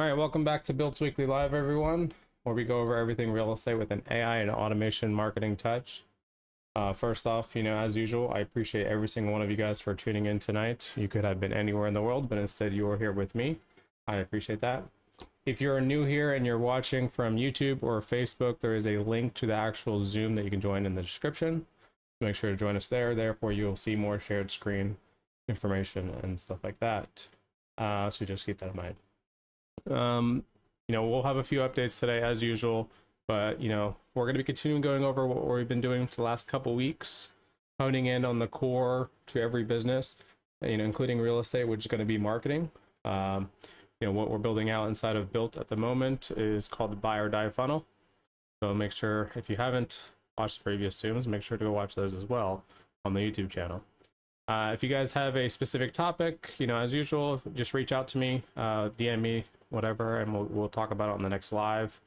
All right, welcome back to BILT's Weekly Live, everyone, where we go over everything real estate with an AI and automation marketing touch. First off, as usual, I appreciate every single one of you guys for tuning in tonight. You could have been anywhere in the world, but instead you are here with me. I appreciate that. If you're new here and you're watching from YouTube or Facebook, there is a link to the actual Zoom that you can join in the description. Make sure to join us there. Therefore, you'll see more shared screen information and stuff like that. So just keep that in mind. We'll have a few updates today as usual, but we're going to be continuing going over what we've been doing for the last couple weeks, honing in on the core to every business, including real estate, which is going to be marketing. What we're building out inside of BILT at the moment is called the buy or die funnel. So make sure, if you haven't watched the previous Zooms, make sure to go watch those as well on the YouTube channel. If you guys have a specific topic, as usual, just reach out to me, DM me, whatever, and we'll talk about it on the next live.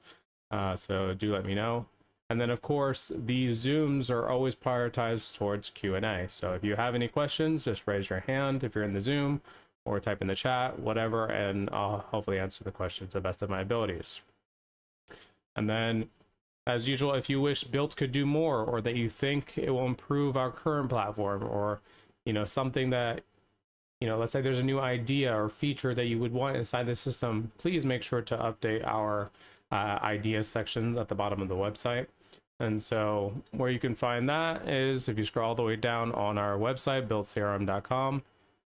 So do let me know. And then of course these Zooms are always prioritized towards Q&A. So if you have any questions, just raise your hand if you're in the Zoom, or type in the chat, whatever, and I'll hopefully answer the questions to the best of my abilities. And then as usual, if you wish BILT could do more, or that you think it will improve our current platform, or something that let's say there's a new idea or feature that you would want inside the system, please make sure to update our ideas section at the bottom of the website. And so where you can find that is if you scroll all the way down on our website, BILTCRM.com,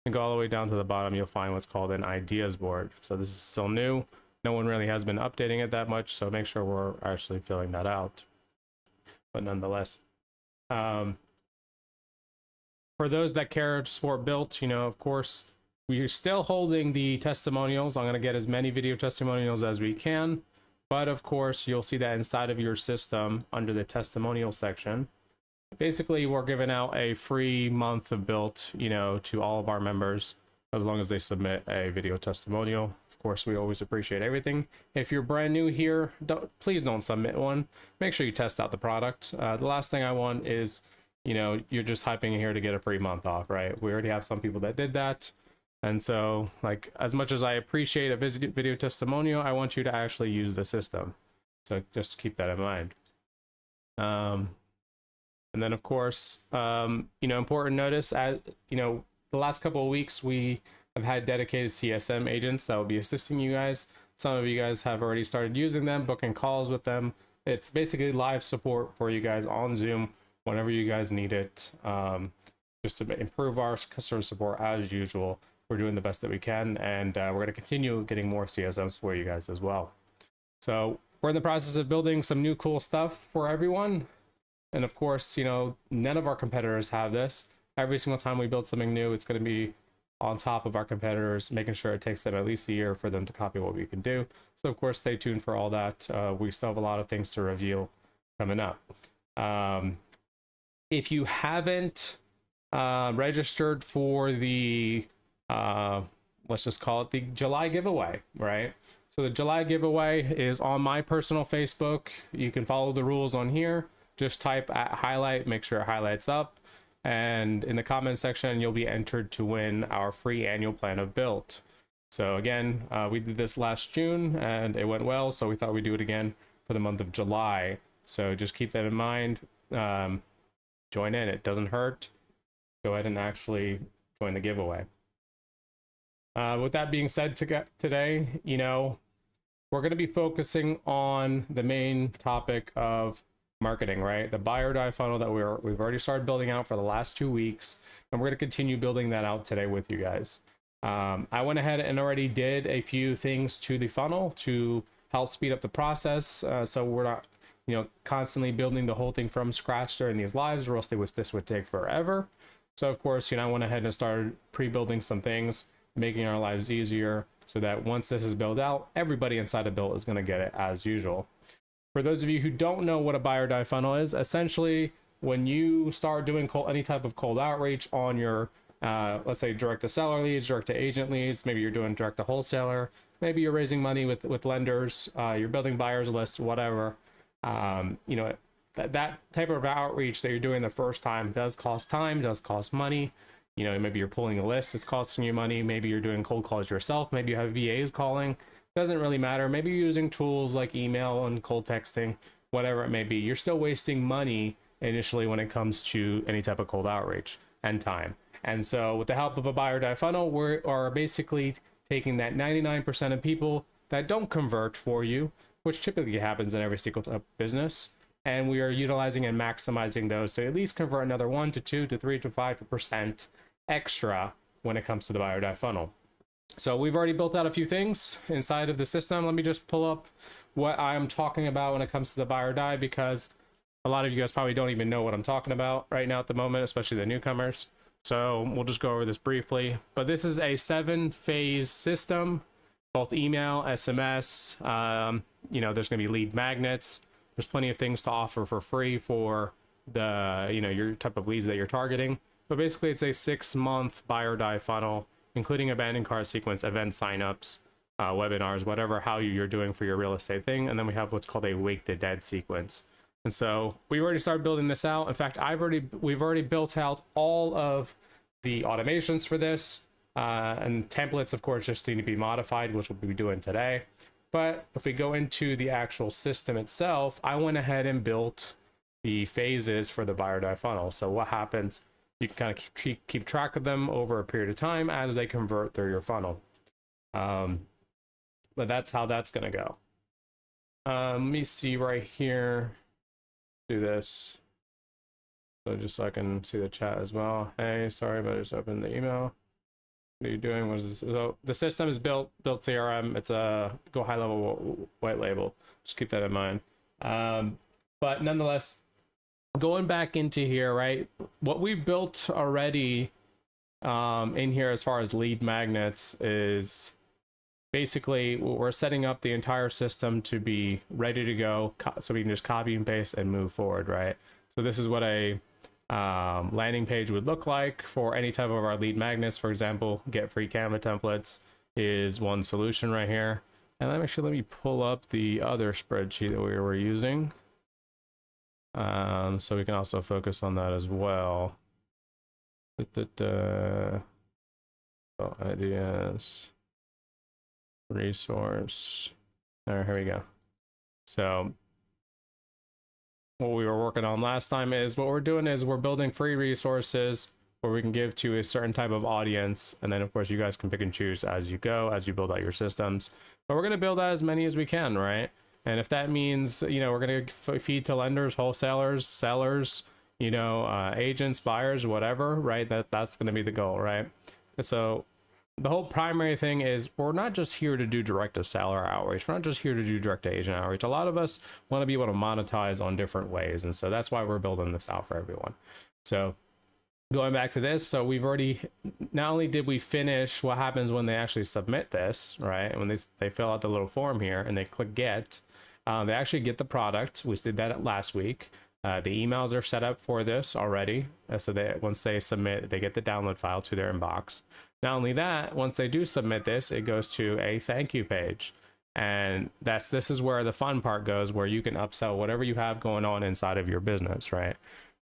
and go all the way down to the bottom, you'll find what's called an ideas board. So this is still new. No one really has been updating it that much, so make sure we're actually filling that out. But nonetheless, for those that care to support BILT, of course, we're still holding the testimonials. I'm going to get as many video testimonials as we can. But of course, you'll see that inside of your system under the testimonial section. Basically, we're giving out a free month of BILT, to all of our members, as long as they submit a video testimonial. Of course, we always appreciate everything. If you're brand new here, please don't submit one. Make sure you test out the product. The last thing I want is you're just typing in here to get a free month off, right? We already have some people that did that. And so, like, as much as I appreciate a video testimonial, I want you to actually use the system. So just keep that in mind. And then of course, important notice, the last couple of weeks, we have had dedicated CSM agents that will be assisting you guys. Some of you guys have already started using them, booking calls with them. It's basically live support for you guys on Zoom whenever you guys need it, just to improve our customer support as usual. We're doing the best that we can, and we're going to continue getting more CSMs for you guys as well. So we're in the process of building some new cool stuff for everyone. And of course, none of our competitors have this. Every single time we build something new, it's going to be on top of our competitors, making sure it takes them at least a year for them to copy what we can do. So of course, stay tuned for all that. We still have a lot of things to reveal coming up. If you haven't registered for the, let's just call it the July giveaway, right? So the July giveaway is on my personal Facebook. You can follow the rules on here. Just type at highlight, make sure it highlights up. And in the comment section, you'll be entered to win our free annual plan of BILT. So again, we did this last June and it went well. So we thought we'd do it again for the month of July. So just keep that in mind. Join in, it doesn't hurt. Go ahead and actually join the giveaway. With that being said, today, we're going to be focusing on the main topic of marketing, right? The buy or die funnel that we've already started building out for the last 2 weeks, and we're going to continue building that out today with you guys. I went ahead and already did a few things to the funnel to help speed up the process, so we're not constantly building the whole thing from scratch during these lives, or else this would take forever. So of course, I went ahead and started pre-building some things, making our lives easier, so that once this is built out, everybody inside of BILT is going to get it as usual. For those of you who don't know what a buy or die funnel is, essentially when you start doing any type of cold outreach on your, let's say direct to seller leads, direct to agent leads, maybe you're doing direct to wholesaler, maybe you're raising money with lenders, you're building buyers list, whatever. That type of outreach that you're doing the first time does cost time, does cost money. Maybe you're pulling a list, it's costing you money. Maybe you're doing cold calls yourself. Maybe you have VAs calling. doesn't really matter. Maybe you're using tools like email and cold texting, whatever it may be. You're still wasting money initially when it comes to any type of cold outreach and time. And so with the help of a buy or die funnel, we are basically taking that 99% of people that don't convert for you, which typically happens in every single business, and we are utilizing and maximizing those to at least convert another 1 to 2 to 3 to 5% extra when it comes to the buy or die funnel. So we've already built out a few things inside of the system. Let me just pull up what I'm talking about when it comes to the buy or die, because a lot of you guys probably don't even know what I'm talking about right now at the moment, especially the newcomers. So we'll just go over this briefly. But this is a 7-phase system, both email, SMS, there's going to be lead magnets. There's plenty of things to offer for free for the, your type of leads that you're targeting. But basically it's a 6-month buy or die funnel, including abandoned cart sequence, event signups, webinars, whatever, how you're doing for your real estate thing. And then we have what's called a wake the dead sequence. And so we already started building this out. In fact, we've already built out all of the automations for this, and templates, of course, just need to be modified, which we'll be doing today. But if we go into the actual system itself, I went ahead and built the phases for the buy or die funnel. So what happens, you can kind of keep track of them over a period of time as they convert through your funnel. But that's how that's going to go. Let me see right here. Do this. So just so I can see the chat as well. Hey, sorry, but I just opened the email. What are you doing? What is this? So the system is BILT CRM. It's a go high level white label. Just keep that in mind. But nonetheless, going back into here, right? What we built already in here as far as lead magnets is basically we're setting up the entire system to be ready to go, so we can just copy and paste and move forward, right? So this is what a landing page would look like for any type of our lead magnets. For example, get free Canva templates is one solution right here. And let me pull up the other spreadsheet that we were using, so we can also focus on that as well. So ideas, resource. Here we go. So what we were working on last time is what we're doing is we're building free resources where we can give to a certain type of audience, and then of course you guys can pick and choose as you go, as you build out your systems. But we're going to build out as many as we can, right? And if that means, we're going to feed to lenders, wholesalers, sellers, agents, buyers, whatever, right? That's going to be the goal, right? So the whole primary thing is we're not just here to do direct to seller outreach. We're not just here to do direct to agent outreach. A lot of us want to be able to monetize on different ways. And so that's why we're building this out for everyone. So going back to this, so we've already, not only did we finish what happens when they actually submit this, right? When they fill out the little form here and they click get, they actually get the product. We did that last week. The emails are set up for this already. So that once they submit, they get the download file to their inbox. Not only that, once they do submit this, it goes to a thank you page. And this is where the fun part goes, where you can upsell whatever you have going on inside of your business, right?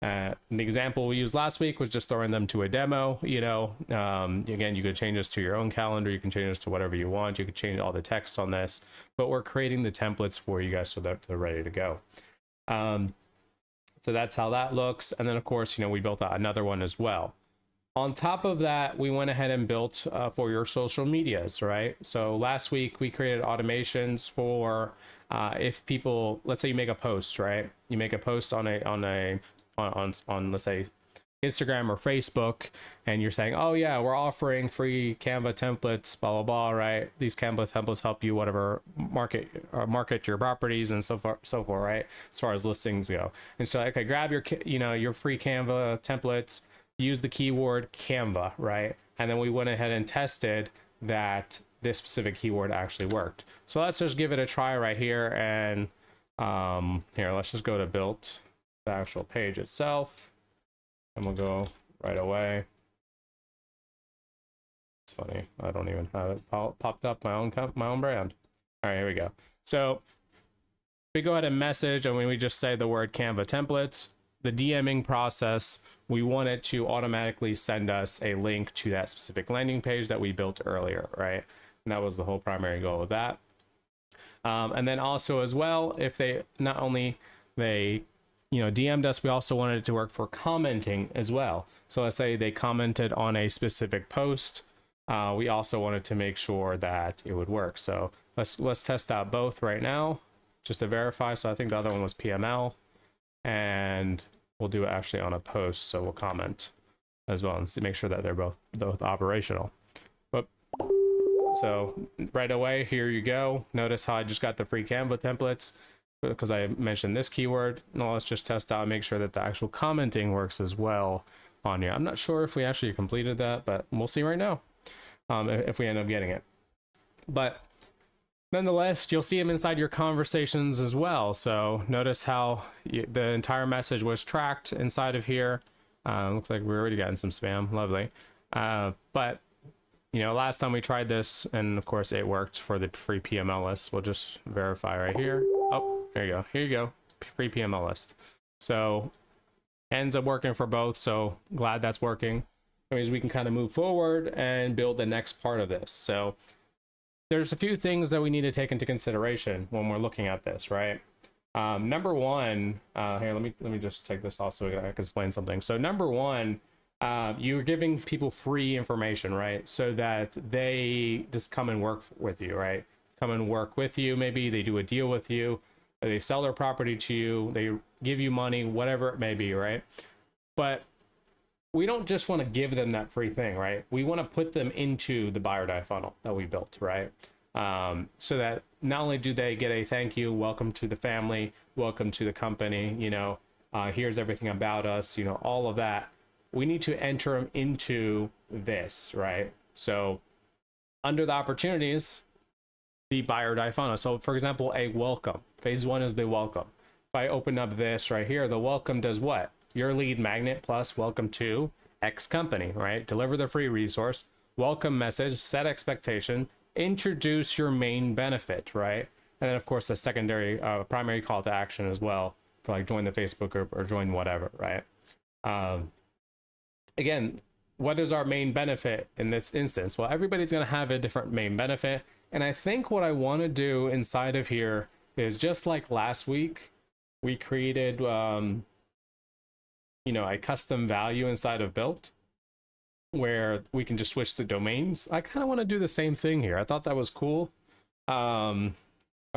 The example we used last week was just throwing them to a demo. Again, you could change this to your own calendar. You can change this to whatever you want. You could change all the text on this, but we're creating the templates for you guys so that they're ready to go. So that's how that looks. And then of course, we built out another one as well. On top of that, we went ahead and built for your social medias, right? So last week we created automations for if people, let's say you make a post, right? You make a post on let's say Instagram or Facebook, and you're saying, oh yeah, we're offering free Canva templates, blah blah blah, right? These Canva templates help you whatever market your properties and so forth, right? As far as listings go. And so okay, grab your your free Canva templates. Use the keyword Canva, right? And then we went ahead and tested that this specific keyword actually worked. So let's just give it a try right here. And here, let's just go to BILT, the actual page itself, and we'll go right away. It's funny, I don't even have it popped up my own brand. All right, here we go. So we go ahead and message, and when we just say the word Canva templates, the DMing process, we want it to automatically send us a link to that specific landing page that we built earlier, right? And that was the whole primary goal of that. And then also as well, if they not only they DM'd us, we also wanted it to work for commenting as well. So let's say they commented on a specific post, we also wanted to make sure that it would work. So let's test out both right now just to verify. So I think the other one was PML, and we'll do it actually on a post, so we'll comment as well and make sure that they're both operational. But so right away, here you go. Notice how I just got the free Canva templates because I mentioned this keyword. Now let's just test out and make sure that the actual commenting works as well on here. I'm not sure if we actually completed that, but we'll see right now if we end up getting it. But nonetheless, you'll see them inside your conversations as well. So notice how the entire message was tracked inside of here. Looks like we're already getting some spam. Lovely. But last time we tried this, and of course it worked for the free PML list. We'll just verify right here. Oh, there you go. Here you go. Free PML list. So ends up working for both. So glad that's working. That means we can kind of move forward and build the next part of this. So there's a few things that we need to take into consideration when we're looking at this, right? Number one, here, let me just take this off so I can explain something. So number one, you're giving people free information, right? So that they just come and work with you, right? Come and work with you. Maybe they do a deal with you, or they sell their property to you, they give you money, whatever it may be, right? But we don't just want to give them that free thing, right? We want to put them into the buy or die funnel that we built, right? So that not only do they get a thank you, welcome to the family, welcome to the company, here's everything about us, all of that. We need to enter them into this, right? So under the opportunities, the buy or die funnel. So for example, a welcome. Phase one is the welcome. If I open up this right here, the welcome does what? Your lead magnet plus welcome to X company, right? Deliver the free resource, welcome message, set expectation, introduce your main benefit, right? And then of course the secondary, primary call to action as well for like join the Facebook group or join whatever, right? Again, what is our main benefit in this instance? Well, everybody's going to have a different main benefit. And I think what I want to do inside of here is just like last week, we created, a custom value inside of BILT where we can just switch the domains. I kind of want to do the same thing here. I thought that was cool. I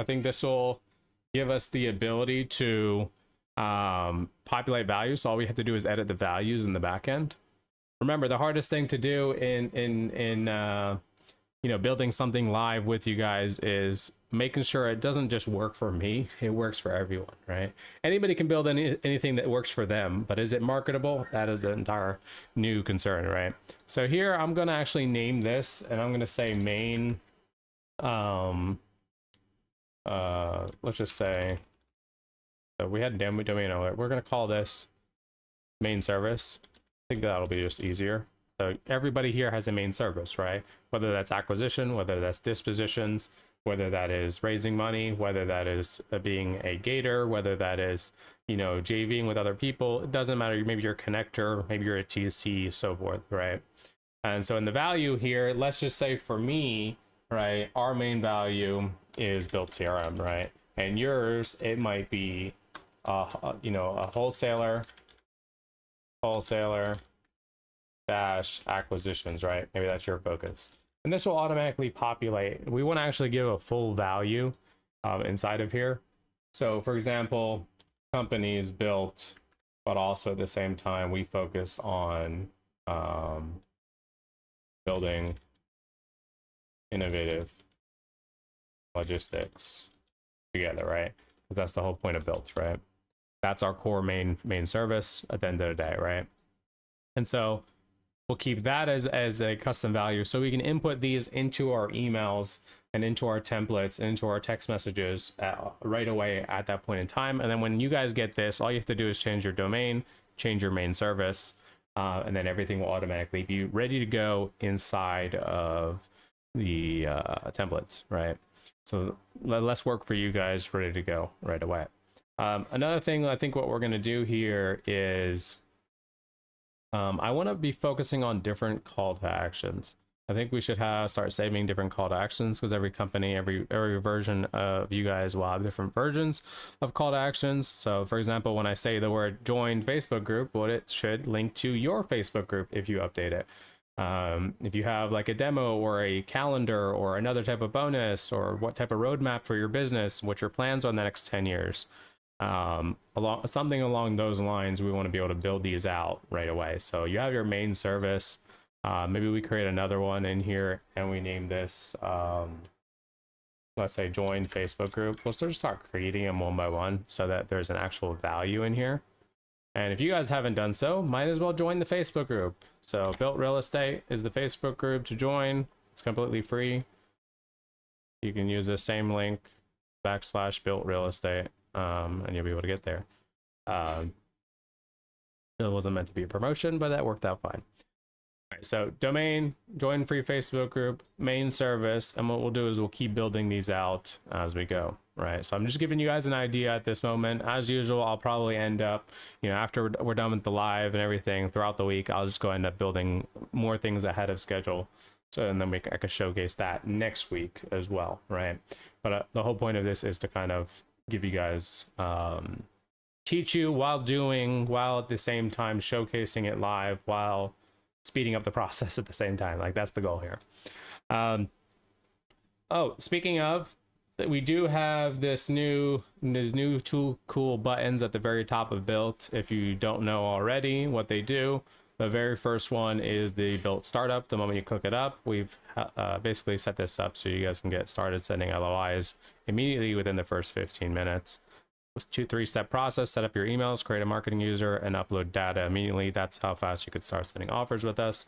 think this will give us the ability to populate values. So all we have to do is edit the values in the back end. Remember, the hardest thing to do in building something live with you guys is making sure it doesn't just work for me, it works for everyone, right? Anybody can build anything that works for them, but is it marketable? That is the entire new concern, right? So here I'm going to actually name this, and I'm going to say main, let's just say, so we had domain over. We're going to call this main service. I think that'll be just easier. So everybody here has a main service, right? Whether that's acquisition, whether that's dispositions, whether that is raising money, whether that is being a gator, whether that is, JVing with other people. It doesn't matter. Maybe you're a connector, maybe you're a TC, so forth, right? And so in the value here, let's just say for me, right, our main value is BILT CRM, right? And yours, it might be, a wholesaler dash acquisitions, right? Maybe that's your focus. And this will automatically populate. We want to actually give a full value inside of here. So for example, companies built, but also at the same time, we focus on building innovative logistics together, right? Because that's the whole point of BILT, right? That's our core main service at the end of the day, right? And so we'll keep that as a custom value, so we can input these into our emails and into our templates, into our text messages right away at that point in time. And then when you guys get this, all you have to do is change your domain, change your main service, and then everything will automatically be ready to go inside of the templates, right? So less work for you guys, ready to go right away. Another thing, I think what we're going to do here is I want to be focusing on different call to actions. I think we should start saving different call to actions, because every company, every version of you guys will have different versions of call to actions. So for example, when I say the word join Facebook group, well, it should link to your Facebook group if you update it. If you have like a demo or a calendar or another type of bonus, or what type of roadmap for your business, what your plans on the next 10 years, something along those lines, we want to be able to build these out right away. So you have your main service. Maybe we create another one in here and we name this, let's say join Facebook group. We'll just start creating them one by one so that there's an actual value in here. And if you guys haven't done so, might as well join the Facebook group. So BILT Real Estate is the Facebook group to join. It's completely free. You can use the same link, /BILT Real Estate, and you'll be able to get there. It wasn't meant to be a promotion, but that worked out fine. All right, so domain, join free Facebook group, main service, and what we'll do is we'll keep building these out as we go, right? So I'm just giving you guys an idea at this moment. As usual, I'll probably end up, after we're done with the live and everything throughout the week, I'll just go end up building more things ahead of schedule. So, and then I can showcase that next week as well, right? But the whole point of this is to kind of give you guys, teach you while at the same time showcasing it live, while speeding up the process at the same time. Like, that's the goal here. Oh, speaking of, we do have there's two cool buttons at the very top of BILT. If you don't know already what they do, the very first one is the BILT startup. The moment you click it up, we've basically set this up so you guys can get started sending LOIs immediately within the first 15 minutes. It's a 2-3-step process. Set up your emails, create a marketing user, and upload data immediately. That's how fast you could start sending offers with us.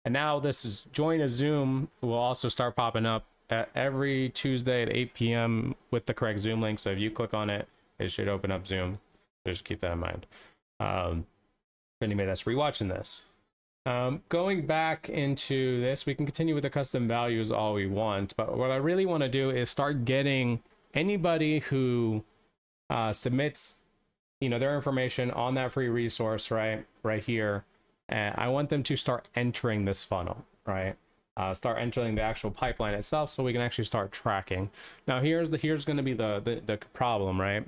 And now this is join a Zoom will also start popping up at every Tuesday at 8 p.m. with the correct Zoom link. So if you click on it, it should open up Zoom. Just keep that in mind. For anybody that's rewatching this. Going back into this, we can continue with the custom values all we want. But what I really want to do is start getting anybody who submits their information on that free resource right here, and I want them to start entering this funnel, right? Start entering the actual pipeline itself so we can actually start tracking. Now here's going to be the problem, right?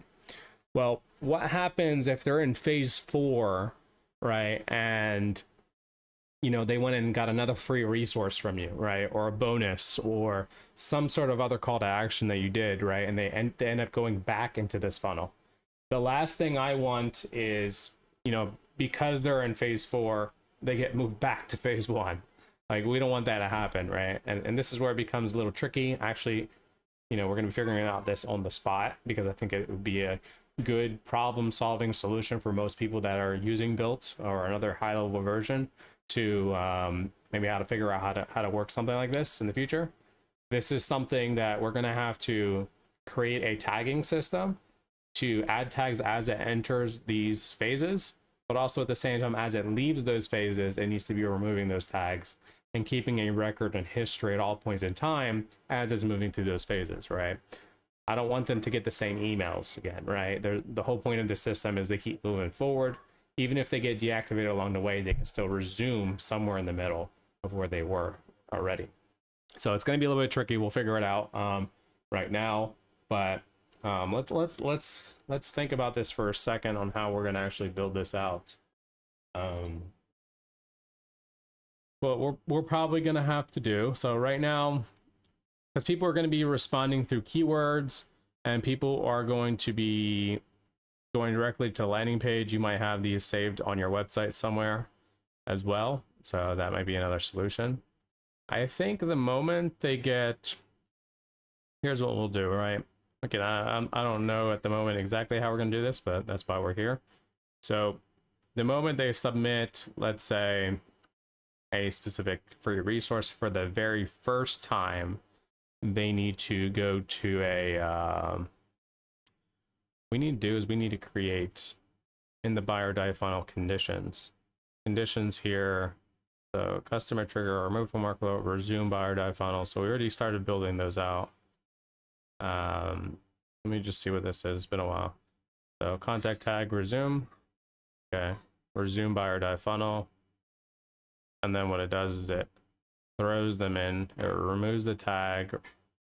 Well, what happens if they're in phase 4, right, and they went and got another free resource from you, right, or a bonus or some sort of other call to action that you did, right, and they end up going back into this funnel. The last thing I want is, because they're in phase 4, they get moved back to phase 1. Like, we don't want that to happen, right? And this is where it becomes a little tricky. Actually, we're going to be figuring out this on the spot, because I think it would be a good problem solving solution for most people that are using BILT or another high level version, to maybe how to figure out how to work something like this in the future. This is something that we're going to have to create a tagging system to add tags as it enters these phases, but also at the same time as it leaves those phases, it needs to be removing those tags and keeping a record and history at all points in time as it's moving through those phases, right? I don't want them to get the same emails again, right? The whole point of the system is they keep moving forward. Even if they get deactivated along the way, they can still resume somewhere in the middle of where they were already. So it's going to be a little bit tricky. We'll figure it out right now, but let's think about this for a second on how we're going to actually build this out. But we're probably going to have to do so right now, because people are going to be responding through keywords, and people are going to be going directly to the landing page. You might have these saved on your website somewhere as well, so that might be another solution. I think the moment they get, here's what we'll do, right? Okay, I don't know at the moment exactly how we're going to do this, but that's why we're here. So the moment they submit, let's say, a specific free resource for the very first time, they need to go to a we need to create in the buyer die funnel conditions here. So customer trigger, remove from workflow, resume buyer die funnel. So we already started building those out. Let me just see what this is. It's been a while. So contact tag, resume. Okay, resume buyer die funnel. And then what it does is it throws them in, it removes the tag,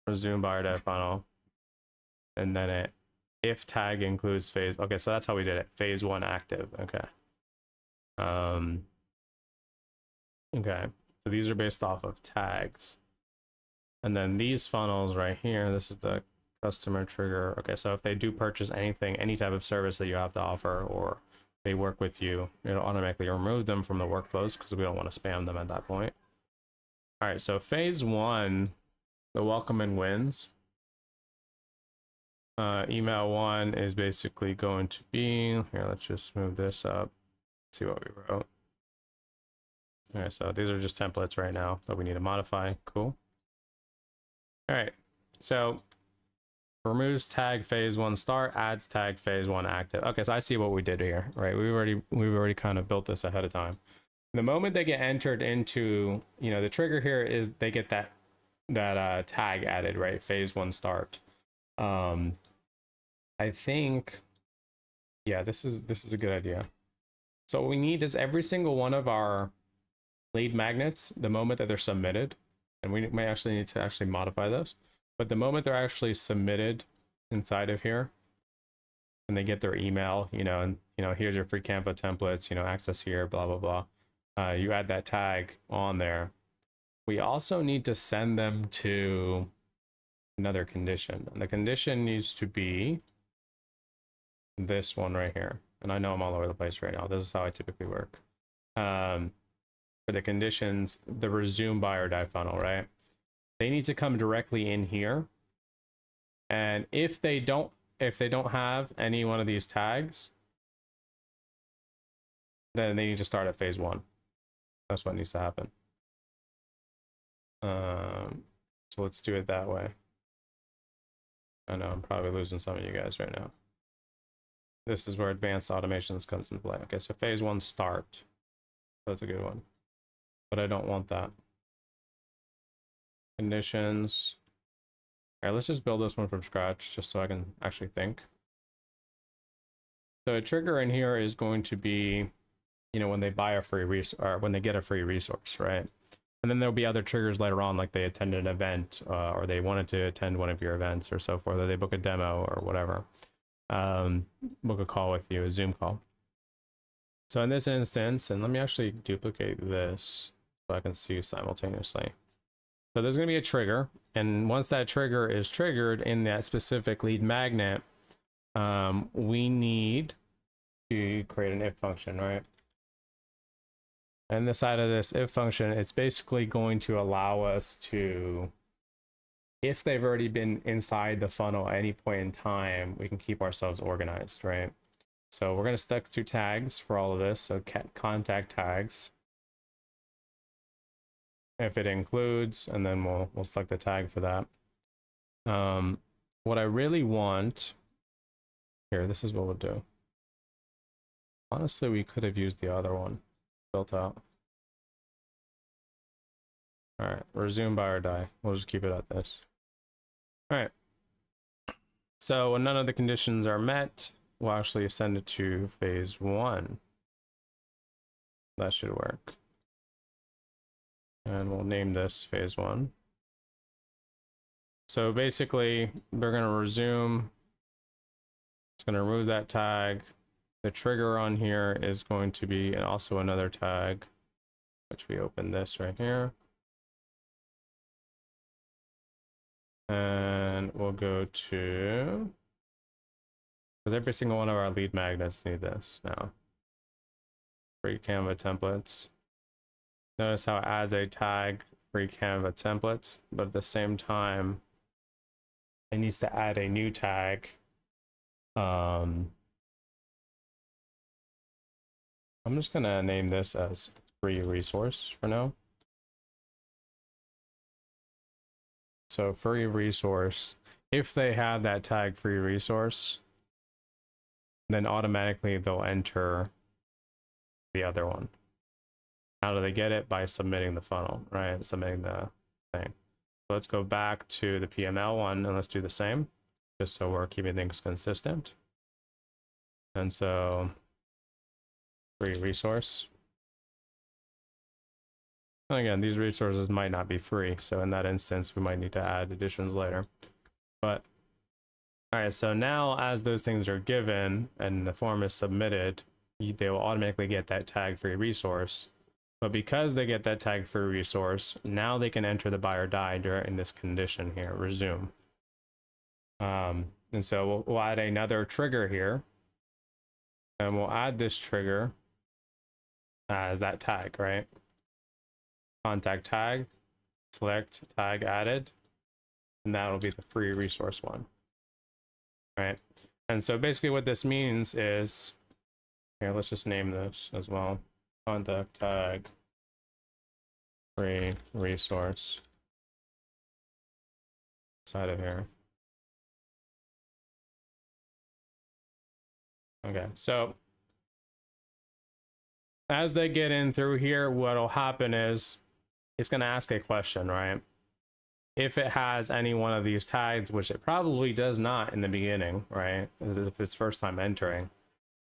resume buyer data funnel, and then it, if tag includes phase, okay, so that's how we did it, phase 1 active. Okay. Okay, so these are based off of tags. And then these funnels right here, this is the customer trigger. Okay, so if they do purchase anything, any type of service that you have to offer, or they work with you, it'll automatically remove them from the workflows because we don't want to spam them at that point. All right, so phase 1, the welcome and wins. Email 1 is basically going to be, here, let's just move this up, see what we wrote. All right, so these are just templates right now that we need to modify. Cool. All right, so removes tag phase 1 start, adds tag phase 1 active. Okay, so I see what we did here, right? We've already kind of built this ahead of time. The moment they get entered into, you know, the trigger here is they get that tag added, right? Phase 1 start. I think, yeah, this is a good idea. So what we need is every single one of our lead magnets, the moment that they're submitted, and we may actually need to actually modify this, but the moment they're actually submitted inside of here and they get their email, you know, and, you know, here's your free Canva templates, you know, access here, blah, blah, blah. You add that tag on there. We also need to send them to another condition. And the condition needs to be this one right here. And I know I'm all over the place right now. This is how I typically work. For the conditions, the resume buyer die funnel, right? They need to come directly in here. And if they don't have any one of these tags, then they need to start at phase 1. That's what needs to happen. So let's do it that way. I know I'm probably losing some of you guys right now. This is where advanced automations comes into play. Okay, so phase 1 start. That's a good one. But I don't want that. Conditions. All right, let's just build this one from scratch just so I can actually think. So a trigger in here is going to be, you know, when they buy a free resource, or when they get a free resource, right? And then there'll be other triggers later on, like they attended an event, or they wanted to attend one of your events or so forth, or they book a demo or whatever. Book a call with you, a Zoom call. So in this instance, and let me actually duplicate this so I can see simultaneously. So there's going to be a trigger, and once that trigger is triggered in that specific lead magnet, we need to create an if function, right? And the side of this if function, it's basically going to allow us to, if they've already been inside the funnel at any point in time, we can keep ourselves organized, right? So we're going to stick to tags for all of this. So contact tags, if it includes, and then we'll select the tag for that. What I really want here, this is what we'll do. Honestly, we could have used the other one built out. All right, resume buyer die. We'll just keep it at this. All right. So when none of the conditions are met, we'll actually send it to phase 1. That should work. And we'll name this phase 1. So basically, they're going to resume. It's going to remove that tag. The trigger on here is going to be also another tag, which we open this right here. And we'll go to, because every single one of our lead magnets need this now. Free Canva templates. Notice how it adds a tag, free Canva templates, but at the same time, it needs to add a new tag. I'm just gonna name this as free resource for now. So free resource, if they have that tag free resource, then automatically they'll enter the other one. How do they get it? By submitting the funnel, right? Submitting the thing. So let's go back to the PML one and let's do the same, just so we're keeping things consistent. And so free resource. Again, these resources might not be free, so in that instance, we might need to add additions later. But all right, so now as those things are given and the form is submitted, they will automatically get that tag free resource. But because they get that tag free resource, now they can enter the buy or die during this condition here, resume. And so we'll add another trigger here, and we'll add this trigger as that tag, right? Contact tag, select tag added, and that'll be the free resource one, right? And so basically what this means is, here, let's just name this as well. Contact tag, free resource inside of here. Okay, so as they get in through here, what'll happen is it's going to ask a question, right? If it has any one of these tags, which it probably does not in the beginning, right? As if it's first time entering,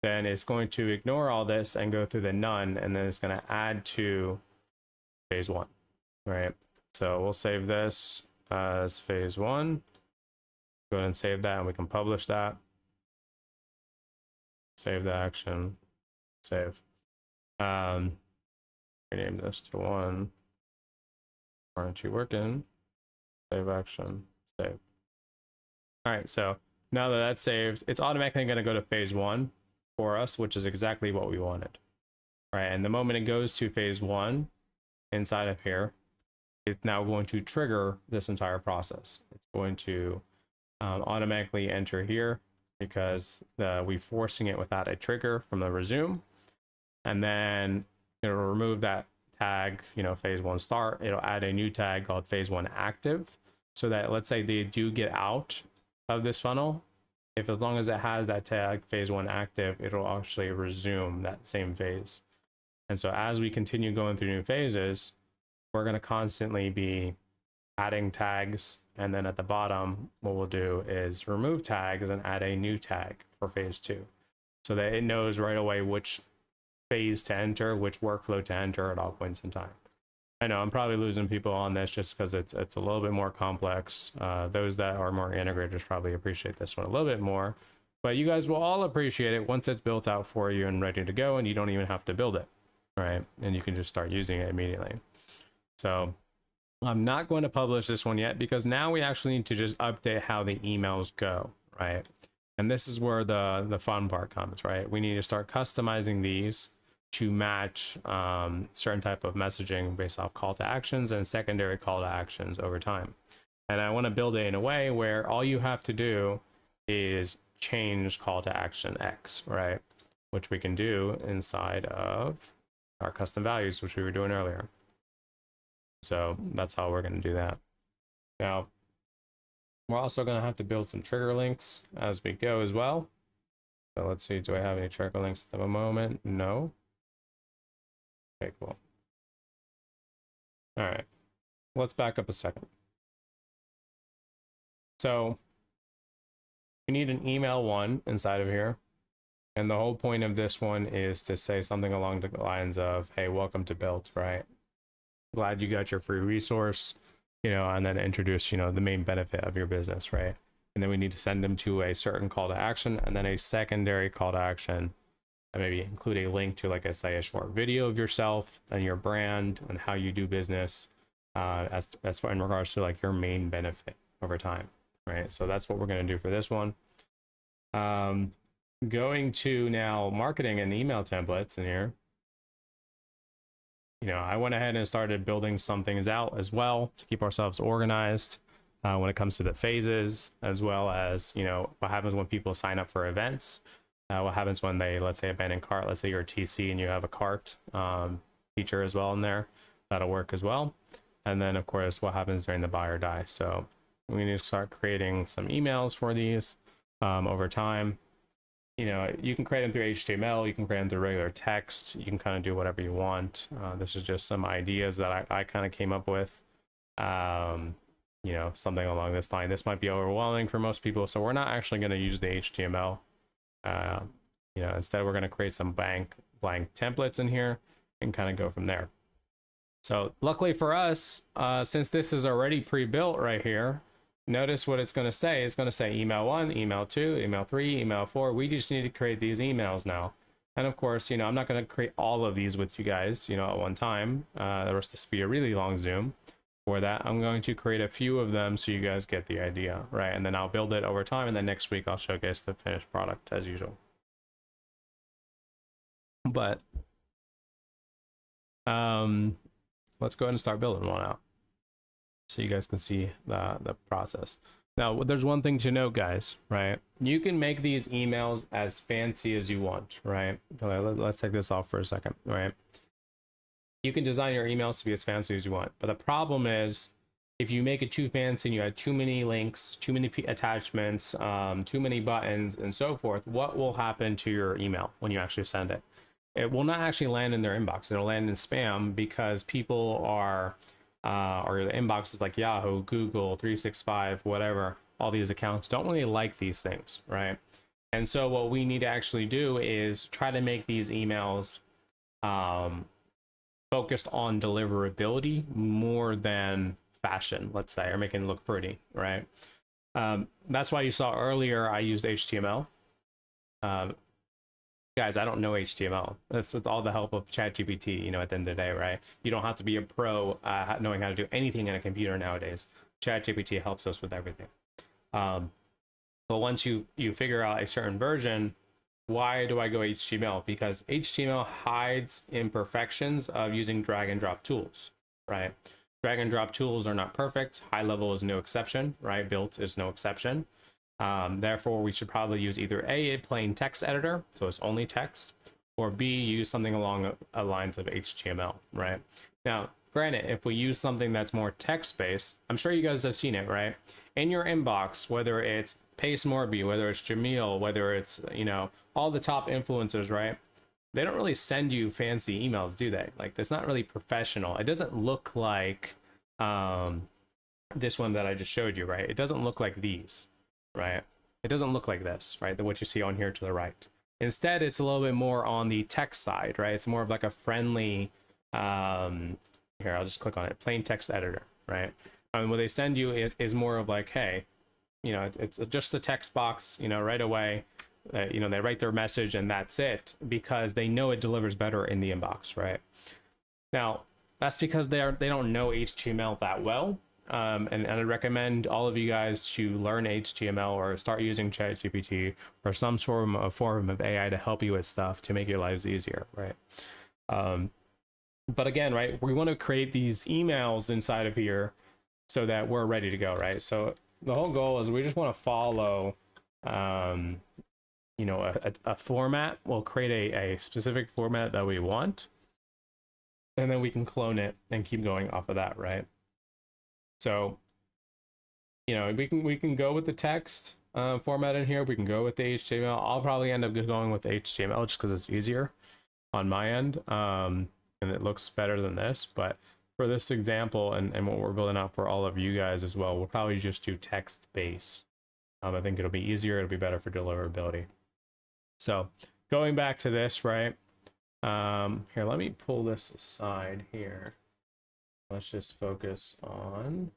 then it's going to ignore all this and go through the none, and then it's going to add to phase one, right? So we'll save this as phase one. Go ahead and save that, and we can publish that. Save the action, save. Rename this to one. Aren't you working? Save action, save. All right, so now that that's saved, it's automatically going to go to phase one for us, which is exactly what we wanted. All right, and the moment it goes to phase one inside of here, it's now going to trigger this entire process. It's going to automatically enter here because we're forcing it without a trigger from the resume, and then it'll remove that tag, phase one start. It'll add a new tag called phase one active, so that let's say they do get out of this funnel, if as long as it has that tag phase one active, it'll actually resume that same phase. And so as we continue going through new phases, we're going to constantly be adding tags, and then at the bottom what we'll do is remove tags and add a new tag for phase two, so that it knows right away which phase to enter, which workflow to enter at all points in time. I know I'm probably losing people on this just because it's a little bit more complex. Those that are more integrators probably appreciate this one a little bit more, but you guys will all appreciate it once it's built out for you and ready to go, and you don't even have to build it, right? And you can just start using it immediately. So I'm not going to publish this one yet because now we actually need to just update how the emails go, right? And this is where the fun part comes, right? We need to start customizing these to match certain type of messaging based off call to actions and secondary call to actions over time. And I want to build it in a way where all you have to do is change call to action X, right? Which we can do inside of our custom values, which we were doing earlier. So that's how we're going to do that. Now, we're also going to have to build some trigger links as we go as well. So let's see, do I have any trigger links at the moment? No. Okay, cool. All right, let's back up a second. So we need an email one inside of here. And the whole point of this one is to say something along the lines of, hey, welcome to BILT, right? Glad you got your free resource, and then introduce, the main benefit of your business, right? And then we need to send them to a certain call to action and then a secondary call to action, and maybe include a link to, like I say, a short video of yourself and your brand and how you do business as far in regards to like your main benefit over time, right? So that's what we're going to do for this one. Going to now marketing and email templates in here. I went ahead and started building some things out as well to keep ourselves organized when it comes to the phases, as well as, what happens when people sign up for events. What happens when they, let's say, abandon cart. Let's say you're a TC and you have a cart feature as well in there. That'll work as well. And then, of course, what happens during the buy or die. So we need to start creating some emails for these over time. You can create them through HTML, you can create them through regular text, you can kind of do whatever you want. This is just some ideas that I kind of came up with, something along this line. This might be overwhelming for most people, so we're not actually going to use the HTML. Instead we're going to create some blank templates in here and kind of go from there. So luckily for us, since this is already pre-built right here, notice what it's going to say. It's going to say email 1, email 2, email 3, email 4. We just need to create these emails now. And of course, I'm not going to create all of these with you guys, at one time. The rest of this will be a really long Zoom. For that, I'm going to create a few of them so you guys get the idea, right? And then I'll build it over time, and then next week I'll showcase the finished product as usual. But let's go ahead and start building one out so you guys can see the process. Now, there's one thing to note, guys, right? You can make these emails as fancy as you want, right? Let's take this off for a second, right? You can design your emails to be as fancy as you want, but the problem is if you make it too fancy and you add too many links, too many attachments, too many buttons, and so forth, what will happen to your email when you actually send it? It will not actually land in their inbox. It'll land in spam because people are, or the inbox is like Yahoo, Google, 365, whatever, all these accounts don't really like these things, right? And so what we need to actually do is try to make these emails focused on deliverability more than fashion, let's say, or making it look pretty, right? That's why you saw earlier I used HTML. Guys, I don't know HTML. That's with all the help of ChatGPT, at the end of the day, right? You don't have to be a pro knowing how to do anything in a computer nowadays. ChatGPT helps us with everything. But once you figure out a certain version, why do I go HTML? Because HTML hides imperfections of using drag and drop tools, right? Drag and drop tools are not perfect. High level is no exception, right? BILT is no exception. Therefore, we should probably use either A, plain text editor, so it's only text, or B, use something along the lines of HTML, right? Now, granted, if we use something that's more text-based, I'm sure you guys have seen it, right? In your inbox, whether it's Pace Morby, whether it's Jamil, whether it's, all the top influencers, right? They don't really send you fancy emails, do they? Like, that's not really professional. It doesn't look like this one that I just showed you, right? It doesn't look like these, right? It doesn't look like this, right? What you see on here to the right. Instead, it's a little bit more on the text side, right? It's more of like a friendly, here, I'll just click on it, plain text editor, right? And what they send you is more of like, hey, it's just a text box, right away. They write their message and that's it, because they know it delivers better in the inbox, right? Now, that's because they don't know HTML that well. And I recommend all of you guys to learn HTML or start using ChatGPT or some form of AI to help you with stuff to make your lives easier, right? But again, right, we want to create these emails inside of here so that we're ready to go, right? So the whole goal is we just want to follow a format. We'll create a specific format that we want, and then we can clone it and keep going off of that, right? So we can go with the text format in here. We can go with the HTML. I'll probably end up going with HTML just because it's easier on my end, and it looks better than this. But for this example and what we're building out for all of you guys as well, we'll probably just do text base. I think it'll be easier. It'll be better for deliverability. So going back to this, right? Here, let me pull this aside here. Let's just focus on,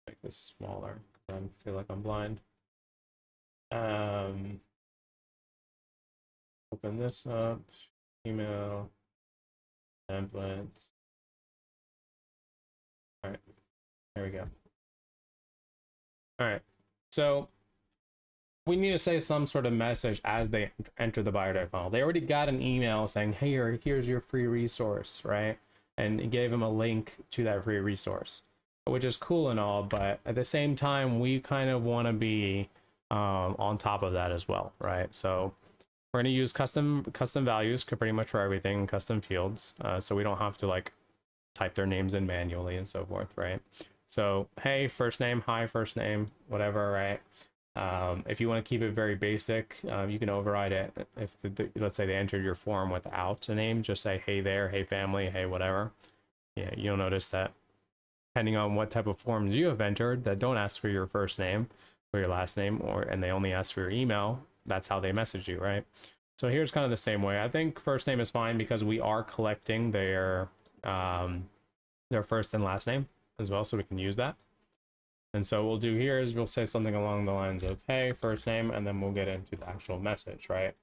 make this smaller because I feel like I'm blind. Open this up, email, templates. All right, there we go. All right, so we need to say some sort of message as they enter the buyer data funnel. They already got an email saying, hey, here's your free resource, right? And it gave them a link to that free resource, which is cool and all, but at the same time, we kind of want to be on top of that as well, right? So we're going to use custom values pretty much for everything, custom fields, so we don't have to like type their names in manually and so forth, right? So, hey, first name, hi, first name, whatever, right? If you want to keep it very basic, you can override it. If let's say they entered your form without a name, just say hey there, hey family, hey whatever. Yeah, you'll notice that depending on what type of forms you have entered that don't ask for your first name or your last name, and they only ask for your email, that's how they message you, right? So here's kind of the same way. I think first name is fine because we are collecting their their first and last name as well, so we can use that. And so what we'll do here is we'll say something along the lines of, hey, first name, and then we'll get into the actual message, right?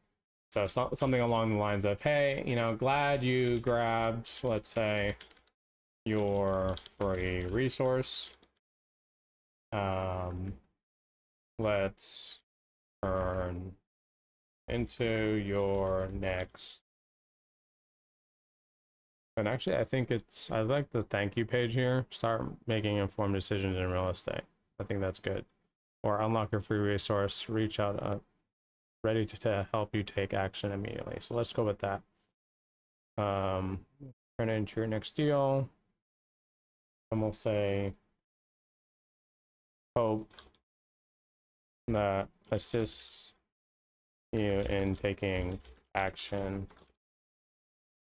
So something along the lines of, hey, you know, glad you grabbed, let's say, your free resource. Let's turn into your next. And actually, I think I like the thank you page here. Start making informed decisions in real estate. I think that's good. Or unlock your free resource, reach out, ready to help you take action immediately. So let's go with that. Turn it into your next deal. And we'll say, hope that assists you in taking action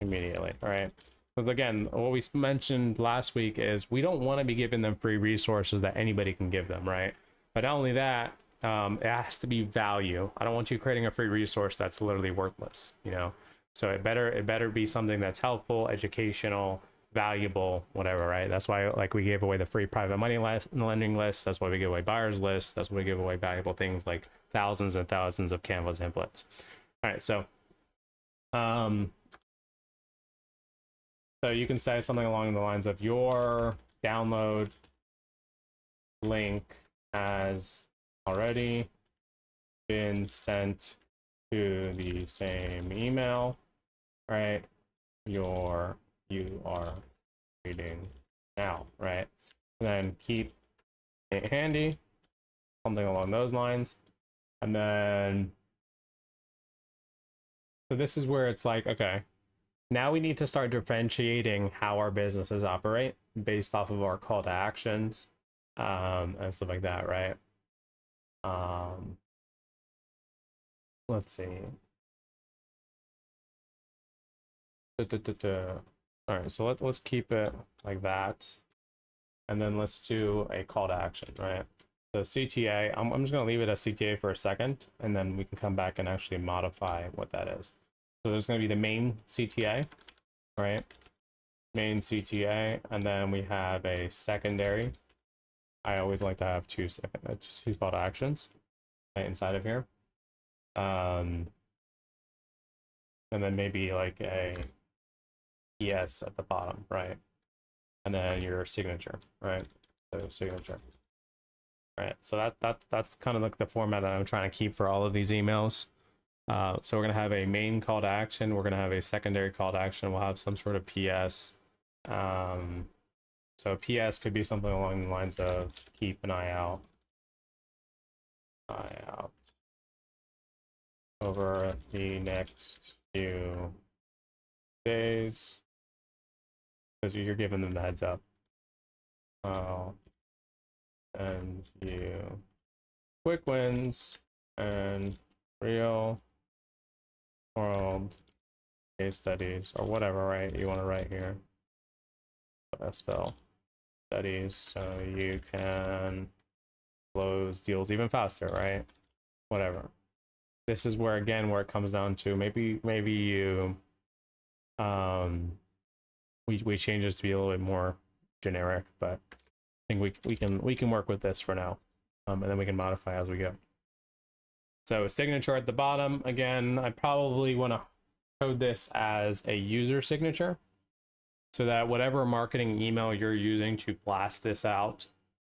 immediately. All right. Because again, what we mentioned last week is we don't want to be giving them free resources that anybody can give them, right? But not only that, it has to be value. I don't want you creating a free resource that's literally worthless, you know? So it better be something that's helpful, educational, valuable, whatever, right? That's why, like, we gave away the free private money lending list. That's why we give away buyers list. That's why we give away valuable things like thousands and thousands of Canva templates. All right, so so you can say something along the lines of, your download link has already been sent to the same email, right? You are reading now, right? And then keep it handy, something along those lines. And then, so this is where it's like, okay, now we need to start differentiating how our businesses operate based off of our call to actions, and stuff like that, right? Let's see. All right, so let's keep it like that, and then let's do a call to action, right? So CTA, I'm just going to leave it as CTA for a second, and then we can come back and actually modify what that is. So there's going to be the main CTA, right? Main CTA, and then we have a secondary. I always like to have two call to actions right inside of here. And then maybe like a PS at the bottom, right? And then your signature, right? So signature. Right. So that's kind of like the format that I'm trying to keep for all of these emails. So we're gonna have a main call to action, we're gonna have a secondary call to action, we'll have some sort of PS. So PS could be something along the lines of keep an eye out. Over the next few days, because you're giving them the heads up. And you quick wins and real world case studies, or whatever, right? You want to write here. Spell studies, so you can close deals even faster, right? Whatever. This is where, again, where it comes down to maybe you we change this to be a little bit more generic, but I think we can work with this for now, and then we can modify as we go. So signature at the bottom, again, I probably want to code this as a user signature, so that whatever marketing email you're using to blast this out,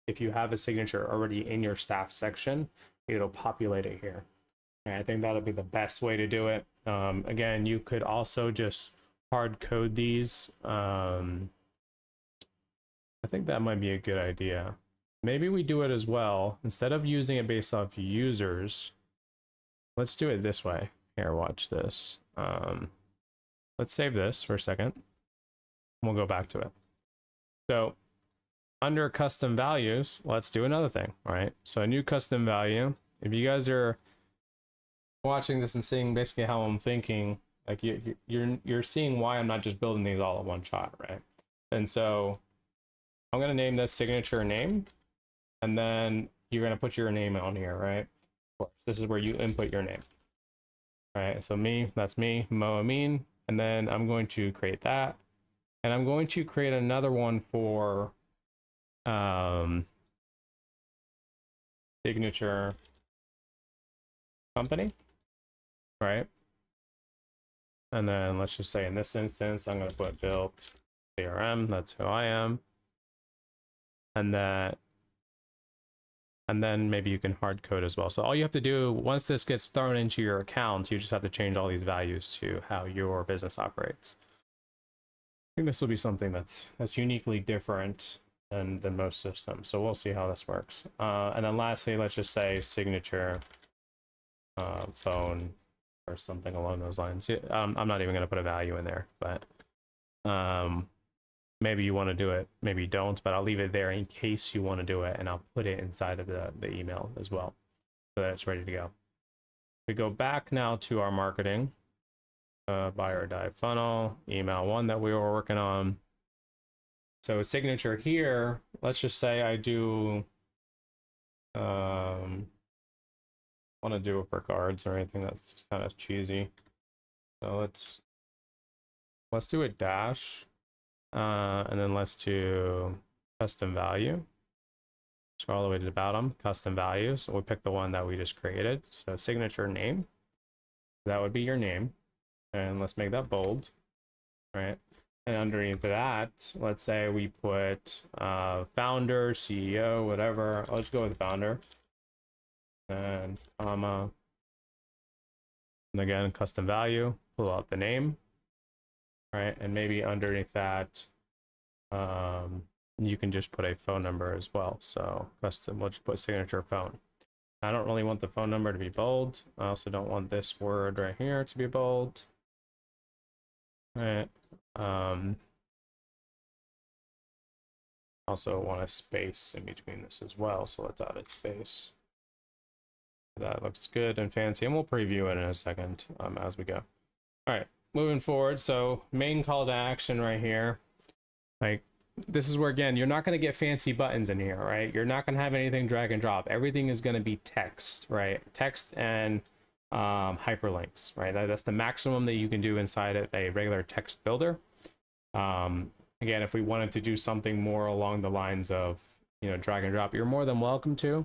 if you have a signature already in your staff section, it'll populate it here. And I think that'll be the best way to do it. Again, you could also just hard code these. I think that might be a good idea. Maybe we do it as well. Instead of using it based off users, let's do it this way. Here, watch this. Let's save this for a second. We'll go back to it. So under custom values, let's do another thing, all right? So a new custom value. If you guys are watching this and seeing basically how I'm thinking, like you're seeing why I'm not just building these all at one shot, right? And so I'm going to name this signature name, and then you're going to put your name on here, right? Of course, this is where you input your name. All right, so me, that's me, Mo Amin, and then I'm going to create that. And I'm going to create another one for signature company, right? And then let's just say in this instance, I'm going to put BILT CRM. That's who I am. And then maybe you can hard code as well. So all you have to do once this gets thrown into your account, you just have to change all these values to how your business operates. I think this will be something that's uniquely different than most systems. So we'll see how this works. And then lastly, let's just say signature phone or something along those lines. I'm not even going to put a value in there, but maybe you want to do it, maybe you don't, but I'll leave it there in case you want to do it, and I'll put it inside of the email as well so that it's ready to go. We go back now to our marketing, buy or die funnel, email one that we were working on. So signature here, let's just say I do want to do it for cards or anything that's kind of cheesy. So let's do a dash, and then let's do custom value. Scroll all the way to the bottom, custom values. So we'll pick the one that we just created. So signature name, that would be your name. And let's make that bold, right? And underneath that, let's say we put founder, CEO, whatever. Let's go with founder. And comma. And again, custom value, pull out the name, right? And maybe underneath that, you can just put a phone number as well. So custom, we'll just put signature phone. I don't really want the phone number to be bold. I also don't want this word right here to be bold. Right. Also want a space in between this as well. So let's add a space. That looks good and fancy, and we'll preview it in a second as we go. All right, moving forward. So main call to action right here. Like, this is where, again, you're not going to get fancy buttons in here, right? You're not going to have anything drag and drop. Everything is going to be text, right? Text and hyperlinks, right? That's the maximum that you can do inside of a regular text builder. Again, if we wanted to do something more along the lines of, drag and drop, you're more than welcome to.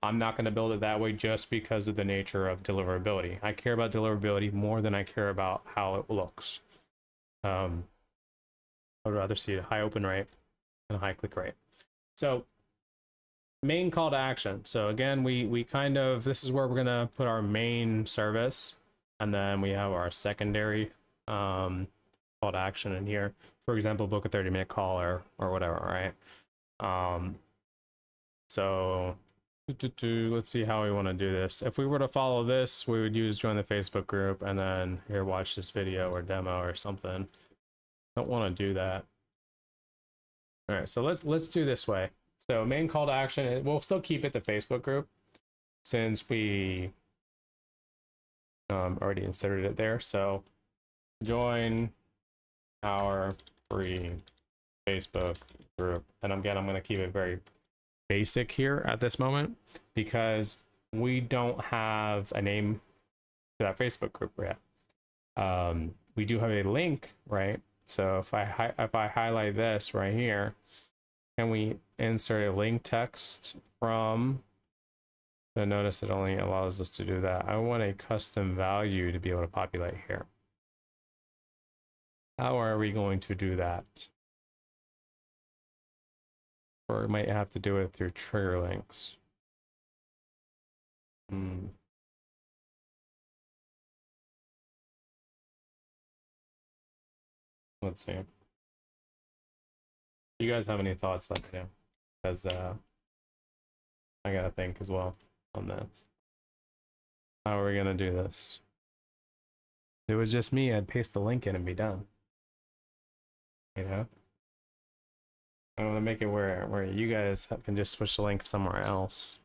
I'm not going to build it that way just because of the nature of deliverability. I care about deliverability more than I care about how it looks. I would rather see a high open rate and a high click rate. So main call to action. So again, we kind of, this is where we're going to put our main service, and then we have our secondary call to action in here. For example, book a 30-minute call or whatever, right? So let's see how we want to do this. If we were to follow this, we would use join the Facebook group and then here, watch this video or demo or something. Don't want to do that. All right, so let's do this way. So main call to action, we'll still keep it the Facebook group since we already inserted it there. So join our free Facebook group. And again, I'm going to keep it very basic here at this moment because we don't have a name to that Facebook group yet. We do have a link, right? So if I highlight this right here, can we insert a link text from? So notice it only allows us to do that. I want a custom value to be able to populate here. How are we going to do that? Or we might have to do it through trigger links. Let's see. You guys have any thoughts? Let me know, because I gotta think as well on this. How are we gonna do this? If it was just me, I'd paste the link in and be done. I want to make it where you guys can just switch the link somewhere else.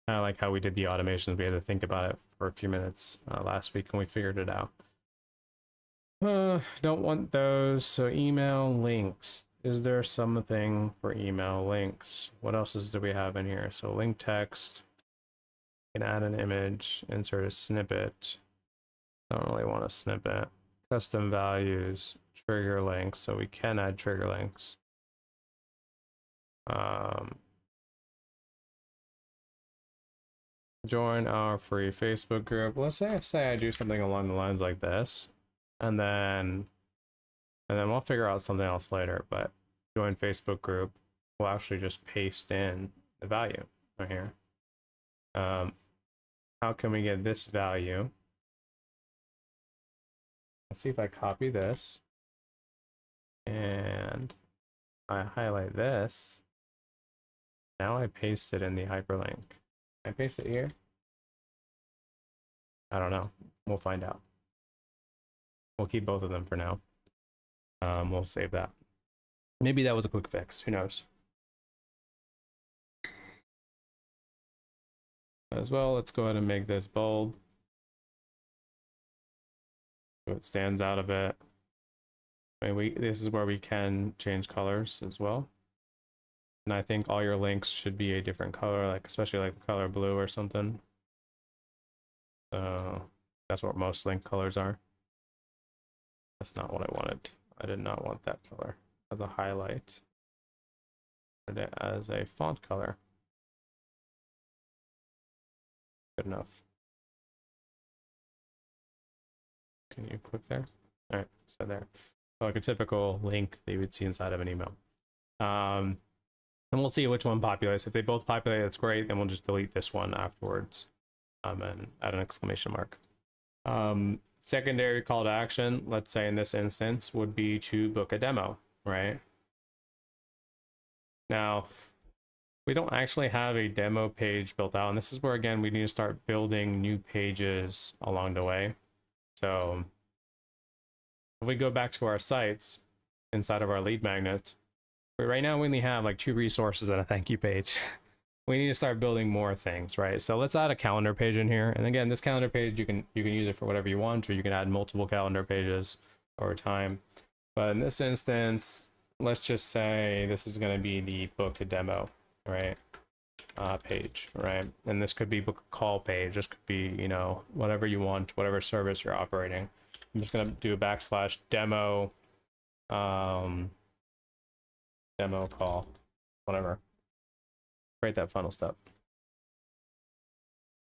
Kind of like how we did the automations. We had to think about it for a few minutes last week, and we figured it out. Don't want those. So email links. Is there something for email links? What else do we have in here? So link text. You can add an image, insert a snippet. Don't really want a snippet. Custom values, trigger links, so we can add trigger links. Join our free Facebook group. Let's say I do something along the lines like this, and then we'll figure out something else later. But join Facebook group, we'll actually just paste in the value right here. How can we get this value? Let's see if I copy this and I highlight this. Now I paste it in the hyperlink. I paste it here? I don't know. We'll find out. We'll keep both of them for now. We'll save that. Maybe that was a quick fix. Who knows? As well, let's go ahead and make this bold, so it stands out a bit. I mean, this is where we can change colors as well. And I think all your links should be a different color, like especially like the color blue or something. So that's what most link colors are. That's not what I wanted. I did not want that color as a highlight. I wanted it as a font color. Good enough. Can you click there? All right, so there. So like a typical link that you would see inside of an email. And we'll see which one populates. If they both populate, that's great. Then we'll just delete this one afterwards, and add an exclamation mark. Secondary call to action, let's say in this instance, would be to book a demo, right? Now, we don't actually have a demo page built out, and this is where, again, we need to start building new pages along the way. So if we go back to our sites inside of our lead magnet, right now we only have like 2 resources and a thank you page. We need to start building more things, right? So let's add a calendar page in here. And again, this calendar page, you can use it for whatever you want, or you can add multiple calendar pages over time. But in this instance, let's just say this is going to be the book a demo, right? Page, right? And this could be book a call page. This could be, you know, whatever you want, whatever service you're operating. I'm just going to do a /demo, demo call, whatever. Create that funnel step.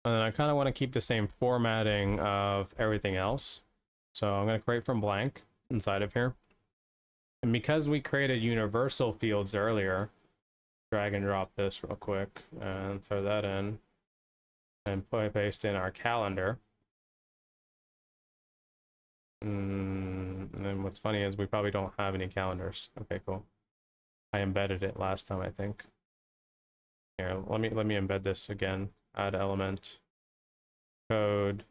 And then I kind of want to keep the same formatting of everything else. So I'm going to create from blank inside of here. And because we created universal fields earlier, drag and drop this real quick and throw that in and paste in our calendar. And then what's funny is we probably don't have any calendars. Okay, cool. I embedded it last time, I think. Here, let me embed this again. Add element, code.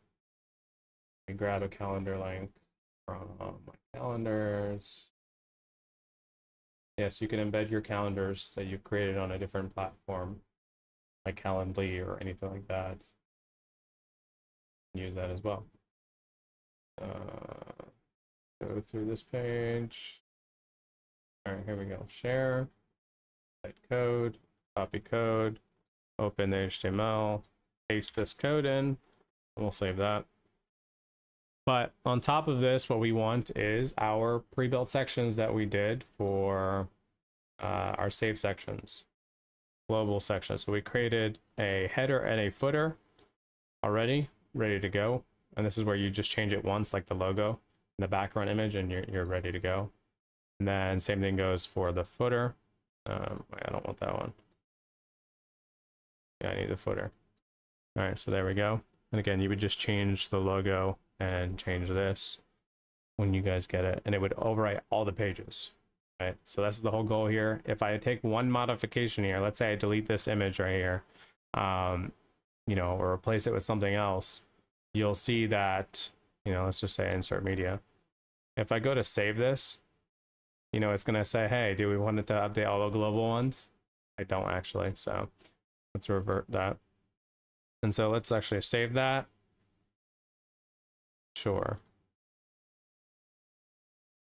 Let me grab a calendar link from my calendars. Yes, you can embed your calendars that you've created on a different platform, like Calendly or anything like that. Use that as well. Go through this page. All right, here we go. Share, write code, copy code, open the HTML, paste this code in, and we'll save that. But on top of this, what we want is our pre-built sections that we did for our save sections, global sections. So we created a header and a footer already, ready to go. And this is where you just change it once, like the logo in the background image, and you're ready to go. And then same thing goes for the footer. I don't want that one. Yeah, I need the footer. All right, so there we go. And again, you would just change the logo and change this when you guys get it, and it would overwrite all the pages, right? So that's the whole goal here. If I take one modification here, let's say I delete this image right here, you know, or replace it with something else, you'll see that, you know, let's just say insert media. If I go to save this, you know, it's going to say, hey, do we want it to update all the global ones? I don't actually, so let's revert that. And so let's actually save that. Sure.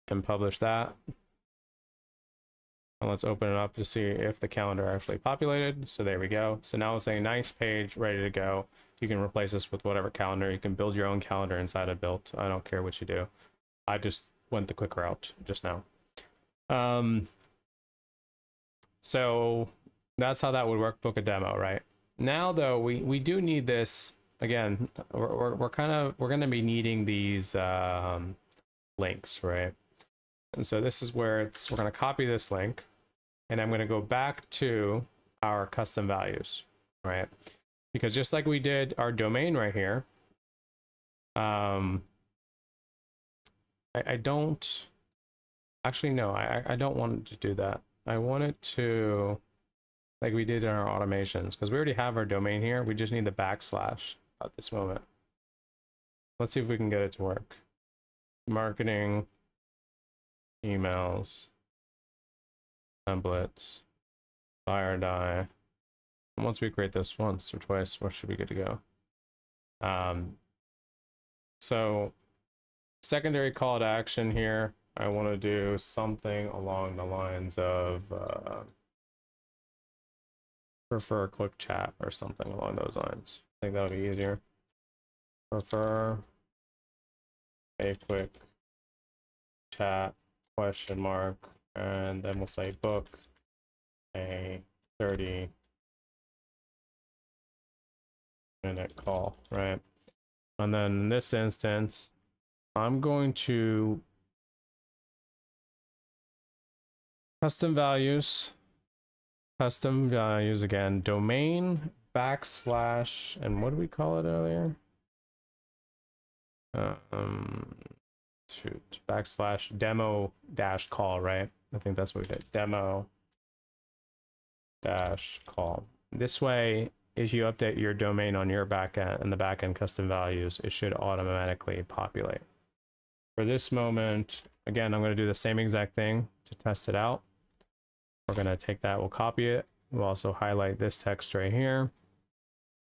And publish that. And let's open it up to see if the calendar actually populated. So there we go. So now it's a nice page ready to go. You can replace this with whatever calendar. You can build your own calendar inside of BILT. I don't care what you do. I just went the quick route just now. So that's how that would work. Book a demo, right? Now though, we do need this again. We're going to be needing these links, right? And so this is where we're going to copy this link, and I'm going to go back to our custom values, right? Because just like we did our domain right here, I don't actually, no, I don't want to do that. I want it to, like we did in our automations, because we already have our domain here. We just need the backslash at this moment. Let's see if we can get it to work. Marketing, emails, templates, buyer die. And once we create this once or twice, we should be good to go. So secondary call to action here, I want to do something along the lines of prefer a quick chat or something along those lines. I think that'll be easier. Prefer a quick chat, question mark, and then we'll say book a 30-minute call, right? And then in this instance, I'm going to custom values again, domain backslash, and what did we call it earlier? Shoot, backslash demo dash call, right? I think that's what we did, demo dash call. This way, if you update your domain on your backend and the backend custom values, it should automatically populate. For this moment, again, I'm going to do the same exact thing to test it out. We're going to take that, we'll copy it. We'll also highlight this text right here.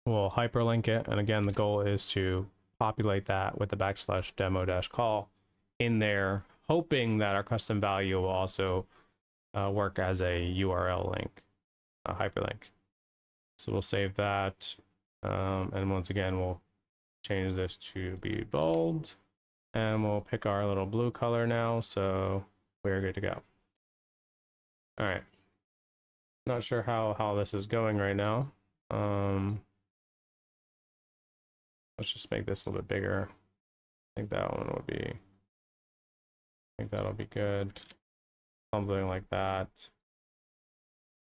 We'll hyperlink it. And again, the goal is to populate that with the backslash demo dash call in there, hoping that our custom value will also work as a URL link, a hyperlink. So we'll save that. And once again, we'll change this to be bold, and we'll pick our little blue color now. So we're good to go. All right. Not sure how this is going right now. Let's just make this a little bit bigger. I think that one will be, I think that'll be good. Something like that.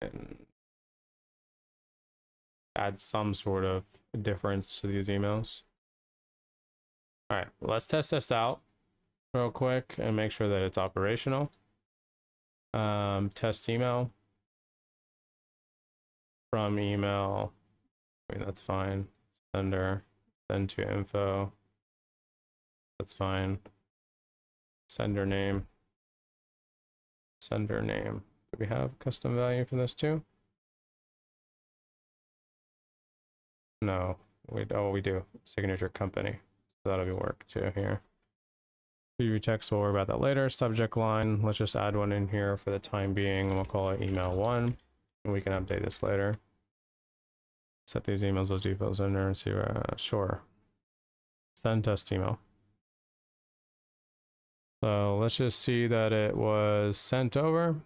And add some sort of difference to these emails. All right, let's test this out real quick and make sure that it's operational. Test email. From email, I mean, that's fine. Sender, send to info, that's fine. Sender name. Do we have custom value for this too? No, we do. Signature company, so that'll be work too here. Preview text, we'll worry about that later. Subject line, let's just add one in here for the time being, and we'll call it email 1. And we can update this later. Set these emails as defaults in there and see where, sure. Send test email. So let's just see that it was sent over.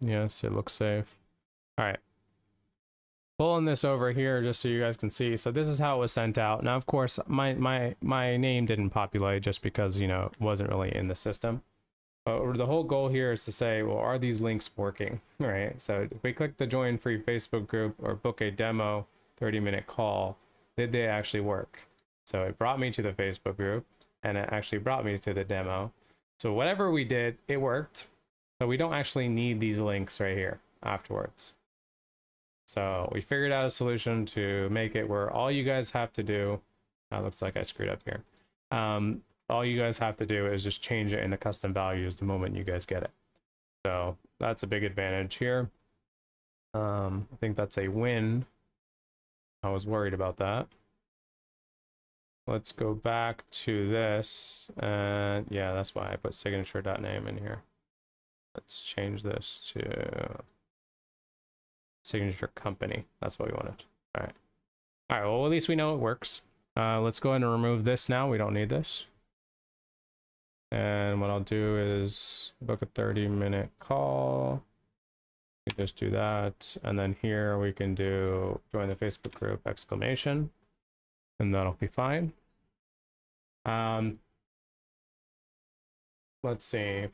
Yes, it looks safe. All right. Pulling this over here just so you guys can see. So this is how it was sent out. Now, of course, my name didn't populate just because, you know, it wasn't really in the system. But the whole goal here is to say, well, are these links working, right? So if we click the join free Facebook group or book a demo 30-minute call, did they actually work? So it brought me to the Facebook group, and it actually brought me to the demo. So whatever we did, it worked. So we don't actually need these links right here afterwards. So we figured out a solution to make it where all you guys have to do, looks like I screwed up here. All you guys have to do is just change it into custom values the moment you guys get it. So that's a big advantage here. I think that's a win. I was worried about that. Let's go back to this. And yeah, that's why I put signature.name in here. Let's change this to signature company. That's what we wanted. All right. All right, well, at least we know it works. Let's go ahead and remove this now. We don't need this. And what I'll do is book a 30-minute call. You just do that. And then here we can do join the Facebook group exclamation, and that'll be fine. Let's see.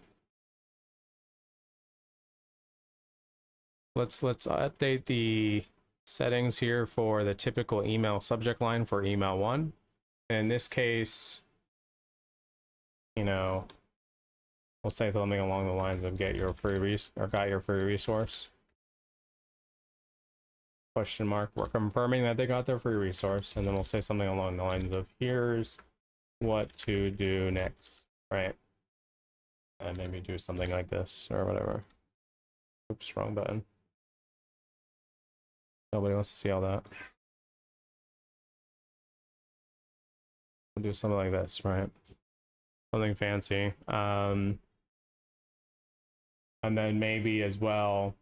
Let's update the settings here for the typical email subject line for email one. In this case, you know, we'll say something along the lines of got your free resource. Question mark. We're confirming that they got their free resource, and then we'll say something along the lines of here's what to do next, right? And maybe do something like this or whatever. Oops, wrong button. Nobody wants to see all that. We'll do something like this, right? Something fancy. And then maybe as well,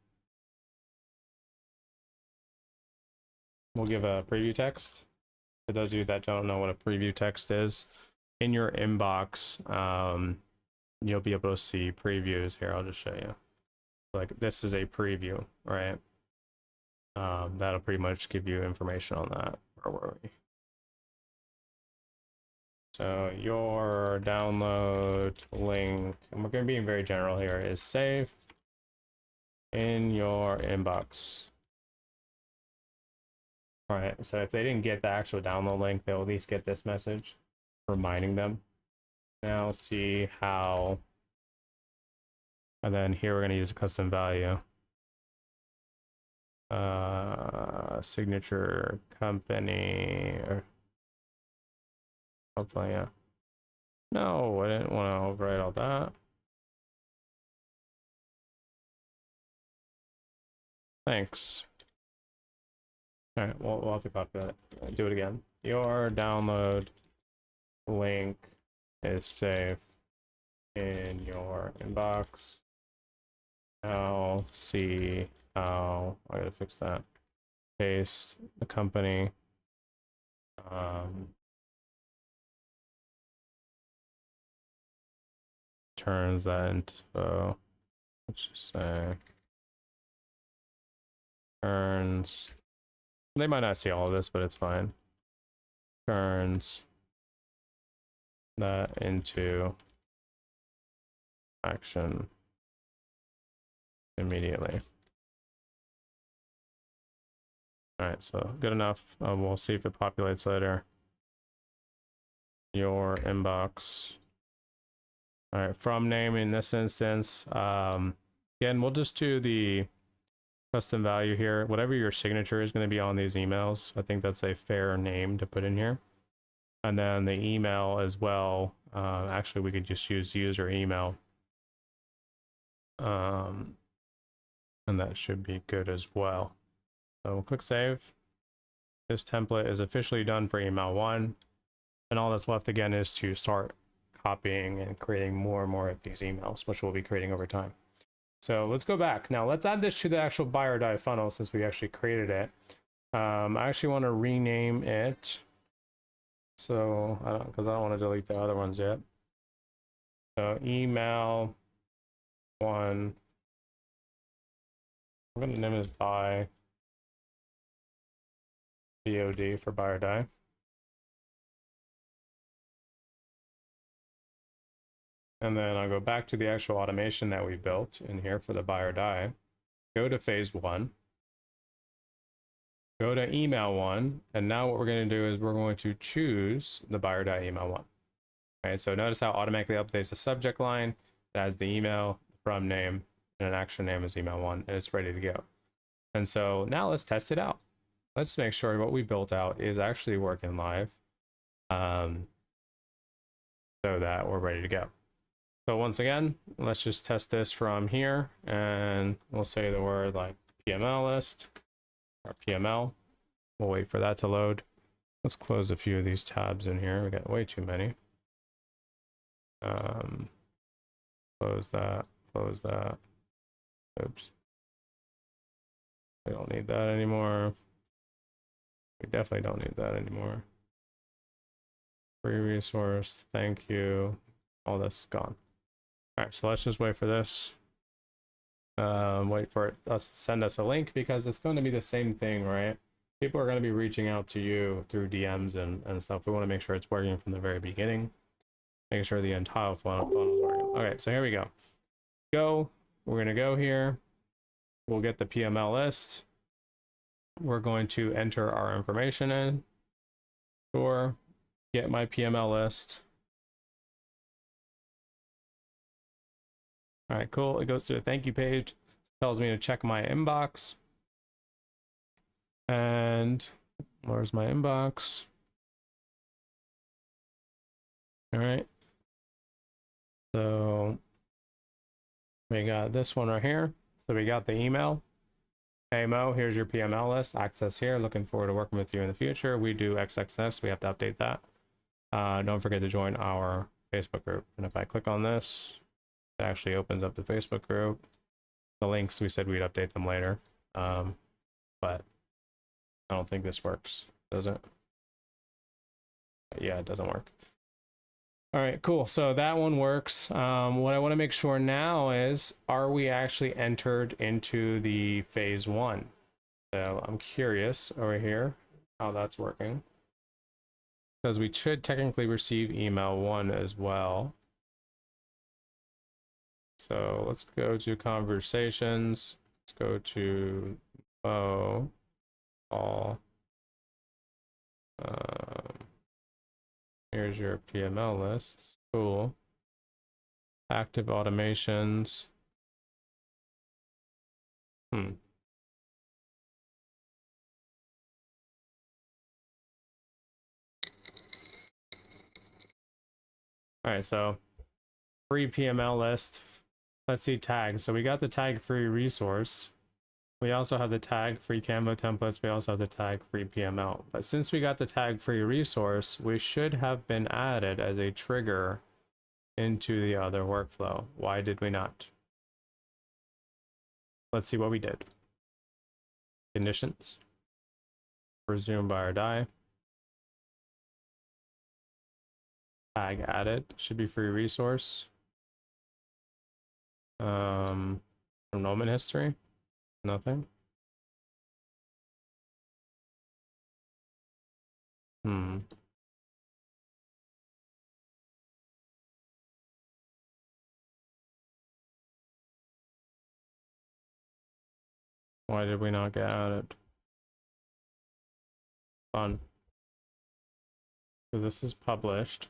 we'll give a preview text. For those of you that don't know what a preview text is, in your inbox, you'll be able to see previews here. I'll just show you. Like this is a preview, right? That'll pretty much give you information on that. Where were we? So your download link, and we're going to be very general here, is safe in your inbox. All right, so if they didn't get the actual download link, they'll at least get this message reminding them. Now see how, and then here we're going to use a custom value. Signature company, or hopefully, yeah. No, I didn't want to overwrite all that. Thanks. All right, we'll have to copy that. Do it again. Your download link is safe in your inbox. Now see how I gotta fix that. Paste the company. Turns that info. Let's just say turns. They might not see all of this, but it's fine. Turns that into action immediately. All right, so good enough. We'll see if it populates later. Your inbox. All right, from name in this instance. Again, we'll just do the custom value here. Whatever your signature is going to be on these emails, I think that's a fair name to put in here. And then the email as well. Actually, we could just use user email. And that should be good as well. So we'll click save. This template is officially done for email one. And all that's left again is to start copying and creating more and more of these emails, which we'll be creating over time. So let's go back. Now let's add this to the actual buy or die funnel since we actually created it. I actually want to rename it. So, because I don't want to delete the other ones yet. So email one. I'm going to name this buy. BOD for buy or die. And then I'll go back to the actual automation that we built in here for the buy or die. Go to phase one. Go to email one. And now what we're going to do is we're going to choose the buy or die email one. Okay, so notice how it automatically updates the subject line. It has the email, from name, and an action name is email one, and it's ready to go. And so now let's test it out. Let's make sure what we built out is actually working live, so that we're ready to go. So once again, let's just test this from here, and we'll say the word like PML list or PML. We'll wait for that to load. Let's close a few of these tabs in here. We got way too many. Close that, close that. Oops. We don't need that anymore. We definitely don't need that anymore. Free resource, thank you. all this is gone. All right, so let's just wait for this. Wait for us to send us a link, because it's going to be the same thing, right? People are going to be reaching out to you through DMs and stuff. We want to make sure it's working from the very beginning. Making sure the entire funnel is working. Okay, so here we go. We're going to go here. We'll get the PML list. We're going to enter our information in. Sure. Get my PML list. All right, cool. It goes to a thank you page. Tells me to check my inbox. And where's my inbox? All right. So we got this one right here. So we got the email. Hey Mo, here's your PML list. Access here. Looking forward to working with you in the future. We do XXS. We have to update that. Don't forget to join our Facebook group. And if I click on this, it actually opens up the Facebook group. The links, we said we'd update them later. But I don't think this works, does it? Yeah, it doesn't work. All right, cool. So that one works. What I want to make sure now is, are we actually entered into the phase 1? So I'm curious over here how that's working, because we should technically receive email 1 as well. So let's go to conversations. Let's go to Mo. All. Here's your PML list. Cool. Active automations. All right, so free PML list. Let's see tags. So we got the tag free resource. We also have the tag free Canva templates. We also have the tag free PML. But since we got the tag free resource, we should have been added as a trigger into the other workflow. Why did we not? Let's see what we did. Conditions. Resume buyer die. Tag added. Should be free resource. Enrollment history. Nothing. Why did we not get added? Fun. Because this is published.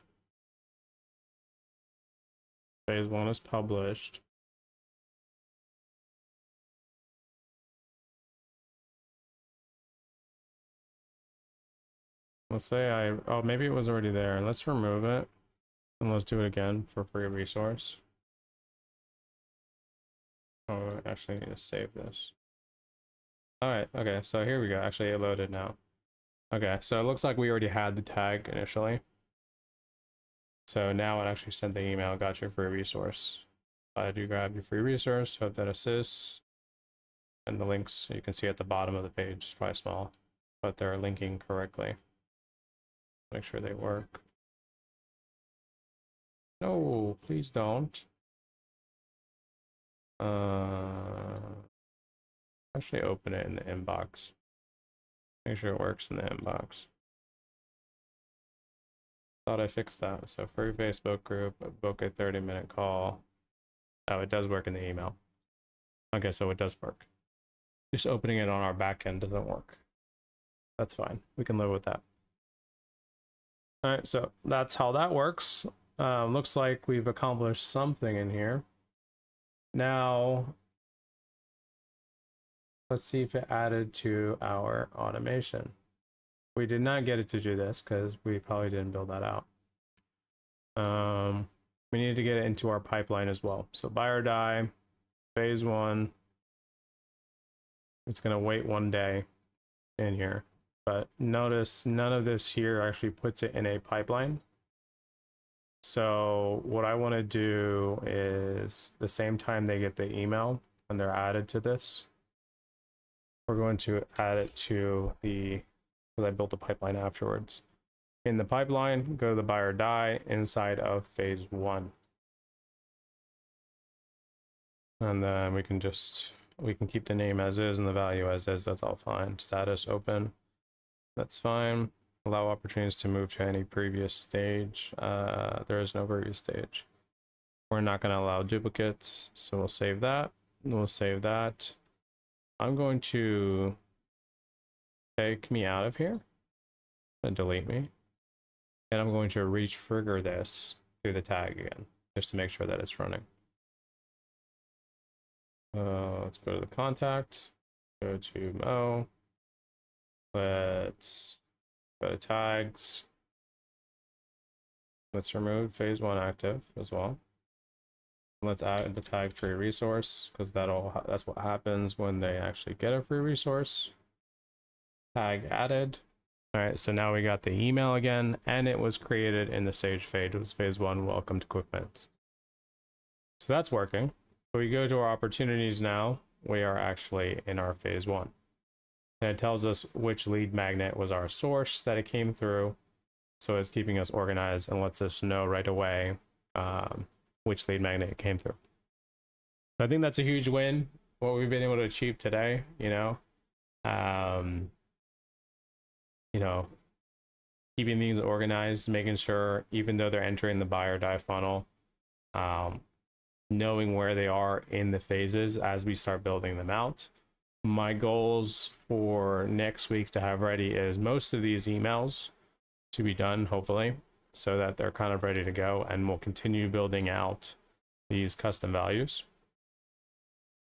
Phase 1 is published. Let's say oh, maybe it was already there. Let's remove it. And let's do it again for free resource. Oh, I actually need to save this. All right, okay, so here we go. Actually, it loaded now. Okay, so it looks like we already had the tag initially. So now it actually sent the email, got your free resource. I do grab your free resource, hope that assists. And the links you can see at the bottom of the page is probably small, but they're linking correctly. Make sure they work. No, please don't. Actually open it in the inbox. Make sure it works in the inbox. Thought I fixed that. So free Facebook group, book a 30-minute call. Oh, it does work in the email. Okay, so it does work. Just opening it on our back end doesn't work. That's fine. We can live with that. All right, so that's how that works. Looks like we've accomplished something in here. Now, let's see if it added to our automation. We did not get it to do this because we probably didn't build that out. We need to get it into our pipeline as well. So buyer die, phase 1. It's gonna wait 1 day in here. But notice none of this here actually puts it in a pipeline. So what I want to do is the same time they get the email and they're added to this, we're going to add it to the, because I built a pipeline afterwards. In the pipeline, go to the buyer die inside of phase 1. And then we can keep the name as is and the value as is. That's all fine. Status open. That's fine. Allow opportunities to move to any previous stage. There is no previous stage. We're not going to allow duplicates, so we'll save that. We'll save that. I'm going to take me out of here and delete me. And I'm going to re-trigger this through the tag again, just to make sure that it's running. Let's go to the contact, go to Mo. Let's go to tags. Let's remove phase 1 active as well. Let's add the tag free resource, because that's what happens when they actually get a free resource. Tag added. All right, so now we got the email again, and it was created in the stage phase. It was phase 1, welcome to QuickBent. So that's working. So we go to our opportunities now. We are actually in our phase 1. And it tells us which lead magnet was our source that it came through. So it's keeping us organized and lets us know right away which lead magnet it came through. So I think that's a huge win, what we've been able to achieve today, you know, keeping things organized, making sure even though they're entering the buy or die funnel, knowing where they are in the phases as we start building them out. My goals for next week to have ready is most of these emails to be done, hopefully, so that they're kind of ready to go, and we'll continue building out these custom values.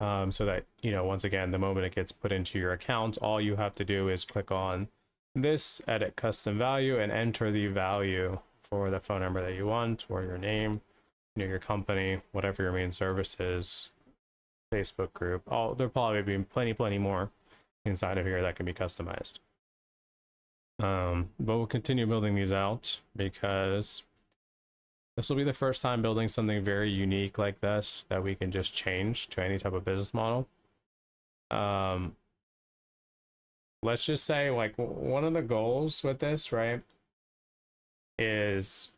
So that, you know, once again, the moment it gets put into your account, all you have to do is click on this, edit custom value, and enter the value for the phone number that you want, or your name, you know, your company, whatever your main service is, Facebook group. There'll probably be plenty more inside of here that can be customized. But we'll continue building these out, because this will be the first time building something very unique like this that we can just change to any type of business model. Let's just say, like, one of the goals with this, right, is,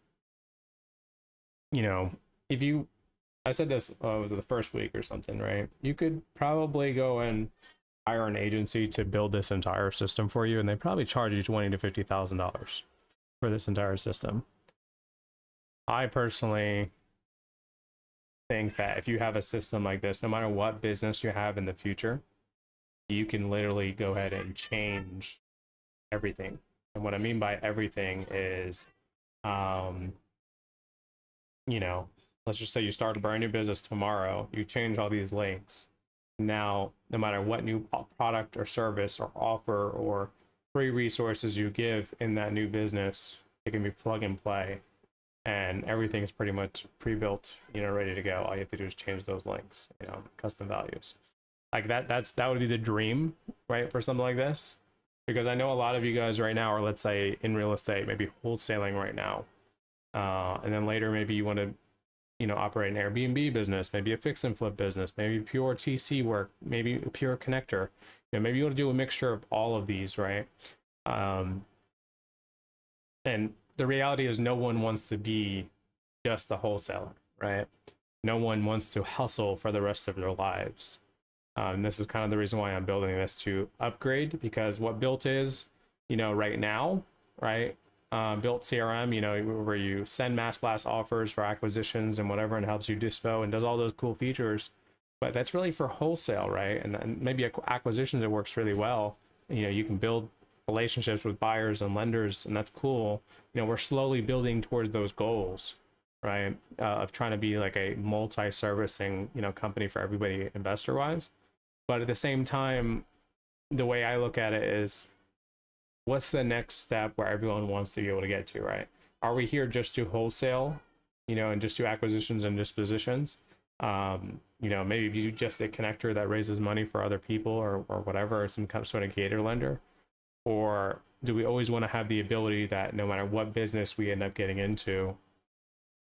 you know, if you, I said this was the first week or something, right? You could probably go and hire an agency to build this entire system for you, and they probably charge you $20,000 to $50,000 for this entire system. I personally think that if you have a system like this, no matter what business you have in the future, you can literally go ahead and change everything. And what I mean by everything is, you know, let's just say you start a brand new business tomorrow, you change all these links. Now, no matter what new product or service or offer or free resources you give in that new business, it can be plug and play, and everything is pretty much pre-built, you know, ready to go. All you have to do is change those links, you know, custom values. Like that would be the dream, right, for something like this. Because I know a lot of you guys right now are, let's say, in real estate, maybe wholesaling right now. And then later, maybe you want to, you know, operate an Airbnb business, maybe a fix and flip business, maybe pure TC work, maybe a pure connector. You know, maybe you want to do a mixture of all of these, right? And the reality is no one wants to be just a wholesaler, right? No one wants to hustle for the rest of their lives. And this is kind of the reason why I'm building this, to upgrade, because what BILT is, you know, right now, right? BILT CRM, you know, where you send mass blast offers for acquisitions and whatever, and helps you dispo and does all those cool features. But that's really for wholesale, right? And maybe acquisitions, it works really well. You know, you can build relationships with buyers and lenders, and that's cool. You know, we're slowly building towards those goals, right? Of trying to be like a multi-servicing, you know, company for everybody investor-wise. But at the same time, the way I look at it is, what's the next step where everyone wants to be able to get to, right? Are we here just to wholesale, you know, and just do acquisitions and dispositions? You know, maybe you just a connector that raises money for other people, or whatever, or some kind of sort of gator lender? Or do we always want to have the ability that no matter what business we end up getting into,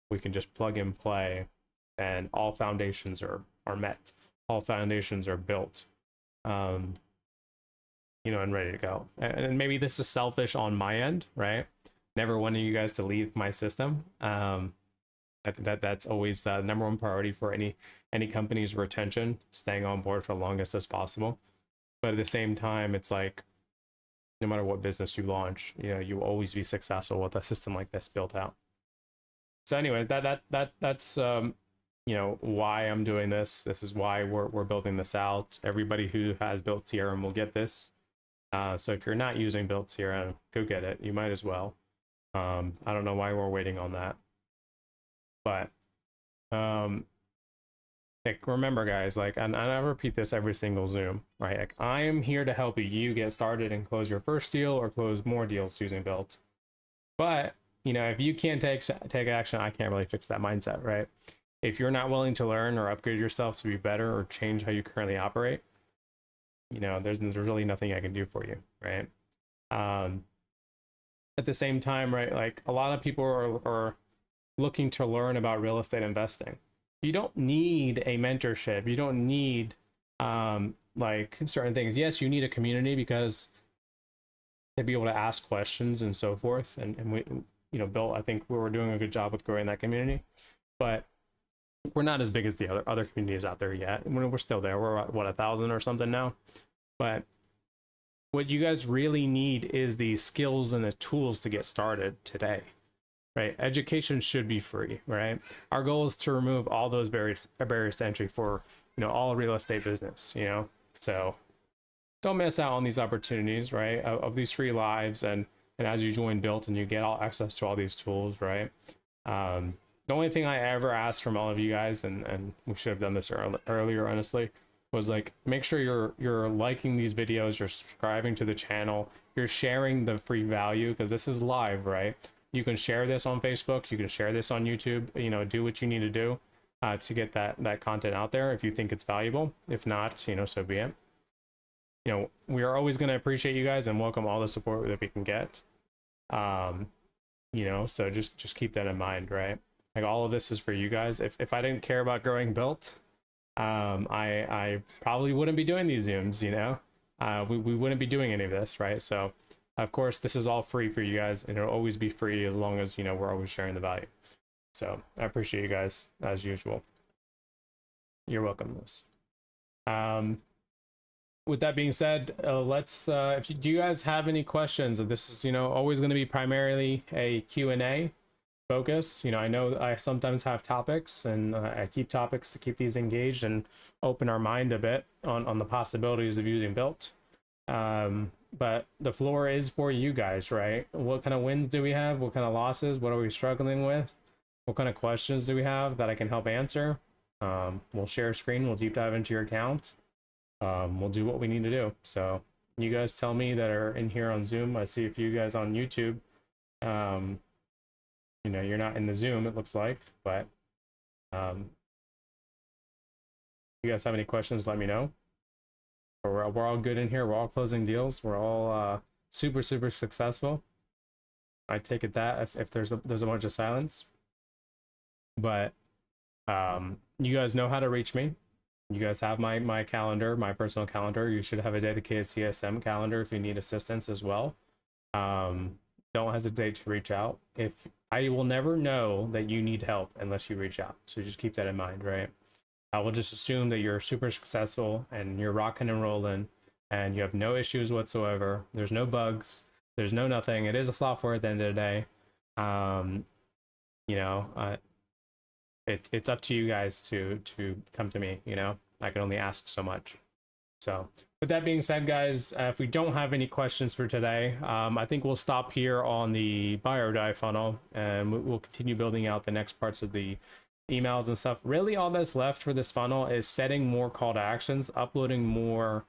we can just plug and play, and all foundations are met, all foundations are built, you know, and ready to go. And maybe this is selfish on my end, right? Never wanting you guys to leave my system. I That's always the number one priority for any company's retention, staying on board for the longest as possible. But at the same time, it's like no matter what business you launch, you know, you will always be successful with a system like this built out. So anyway, that's you know, why I'm doing this. This is why we're building this out. Everybody who has built CRM will get this. So if you're not using BILT CRM, go get it. You might as well. I don't know why we're waiting on that, but like, remember guys, like, and I repeat this every single Zoom, right? Like, I am here to help you get started and close your first deal or close more deals using BILT. But you know, if you can't take action, I can't really fix that mindset, right? If you're not willing to learn or upgrade yourself to be better or change how you currently operate, you know, there's really nothing I can do for you, right? At the same time, right, like a lot of people are looking to learn about real estate investing. You don't need a mentorship. You don't need like certain things. Yes, you need a community because to be able to ask questions and so forth. And we, you know, BILT, I think we were doing a good job with growing that community, but we're not as big as the other communities out there yet. We're still there. We're at, what, 1,000 or something now. But what you guys really need is the skills and the tools to get started today, right? Education should be free, right? Our goal is to remove all those barriers to entry for, you know, all real estate business, you know? So don't miss out on these opportunities, right? Of these free lives. And as you join BILT and you get all access to all these tools, right? The only thing I ever asked from all of you guys, and we should have done this earlier, honestly, was like, make sure you're liking these videos, you're subscribing to the channel, you're sharing the free value, because this is live, right? You can share this on Facebook, you can share this on YouTube, you know, do what you need to do to get that content out there if you think it's valuable. If not, you know, so be it. You know, we are always going to appreciate you guys and welcome all the support that we can get. You know, so just keep that in mind, right? Like, all of this is for you guys. If I didn't care about growing BILT, I probably wouldn't be doing these Zooms, you know? We wouldn't be doing any of this, right? So, of course, this is all free for you guys, and it'll always be free as long as, you know, we're always sharing the value. So, I appreciate you guys, as usual. You're welcome, Liz. With that being said, let's, do you guys have any questions? This is, you know, always going to be primarily a Q&A focus. You know I sometimes have topics, and I keep topics to keep these engaged and open our mind a bit on the possibilities of using BILT. But the floor is for you guys, right? What kind of wins do we have? What kind of losses? What are we struggling with? What kind of questions do we have that I can help answer? We'll share a screen, we'll deep dive into your account. We'll do what we need to do. So you guys tell me that are in here on Zoom. I see a few guys on YouTube. You know, you're not in the Zoom, it looks like, but if you guys have any questions, let me know. We're all good in here. We're all closing deals. We're all super successful. I take it that if there's a bunch of silence, but you guys know how to reach me. You guys have my calendar, my personal calendar. You should have a dedicated CSM calendar if you need assistance as well. Don't hesitate to reach out. If I will never know that you need help unless you reach out. So just keep that in mind, right? I will just assume that you're super successful and you're rocking and rolling and you have no issues whatsoever. There's no bugs. There's no nothing. It is a software at the end of the day. You know, it's up to you guys to come to me. You know, I can only ask so much. So with that being said, guys, if we don't have any questions for today, I think we'll stop here on the buyer die funnel, and we'll continue building out the next parts of the emails and stuff. Really, all that's left for this funnel is setting more call to actions, uploading more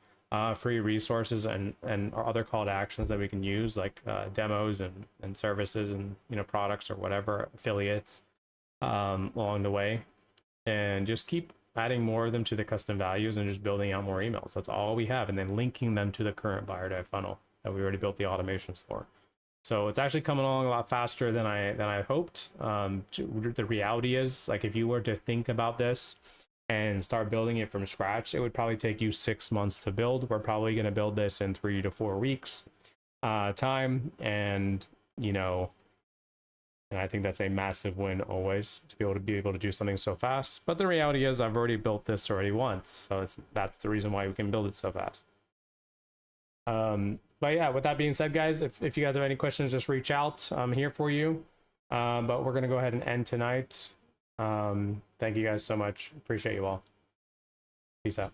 free resources and other call to actions that we can use, like demos and services and, you know, products or whatever, affiliates along the way, and just keep adding more of them to the custom values and just building out more emails. That's all we have, and then linking them to the current buyer die funnel that we already built the automations for. So it's actually coming along a lot faster than I hoped. The reality is, like, if you were to think about this and start building it from scratch, it would probably take you 6 months to build. We're probably going to build this in 3 to 4 weeks time, and, you know, And I think that's a massive win always, to be able to do something so fast. But the reality is I've already built this already once. So that's the reason why we can build it so fast. But yeah, with that being said, guys, if you guys have any questions, just reach out. I'm here for you. But we're going to go ahead and end tonight. Thank you guys so much. Appreciate you all. Peace out.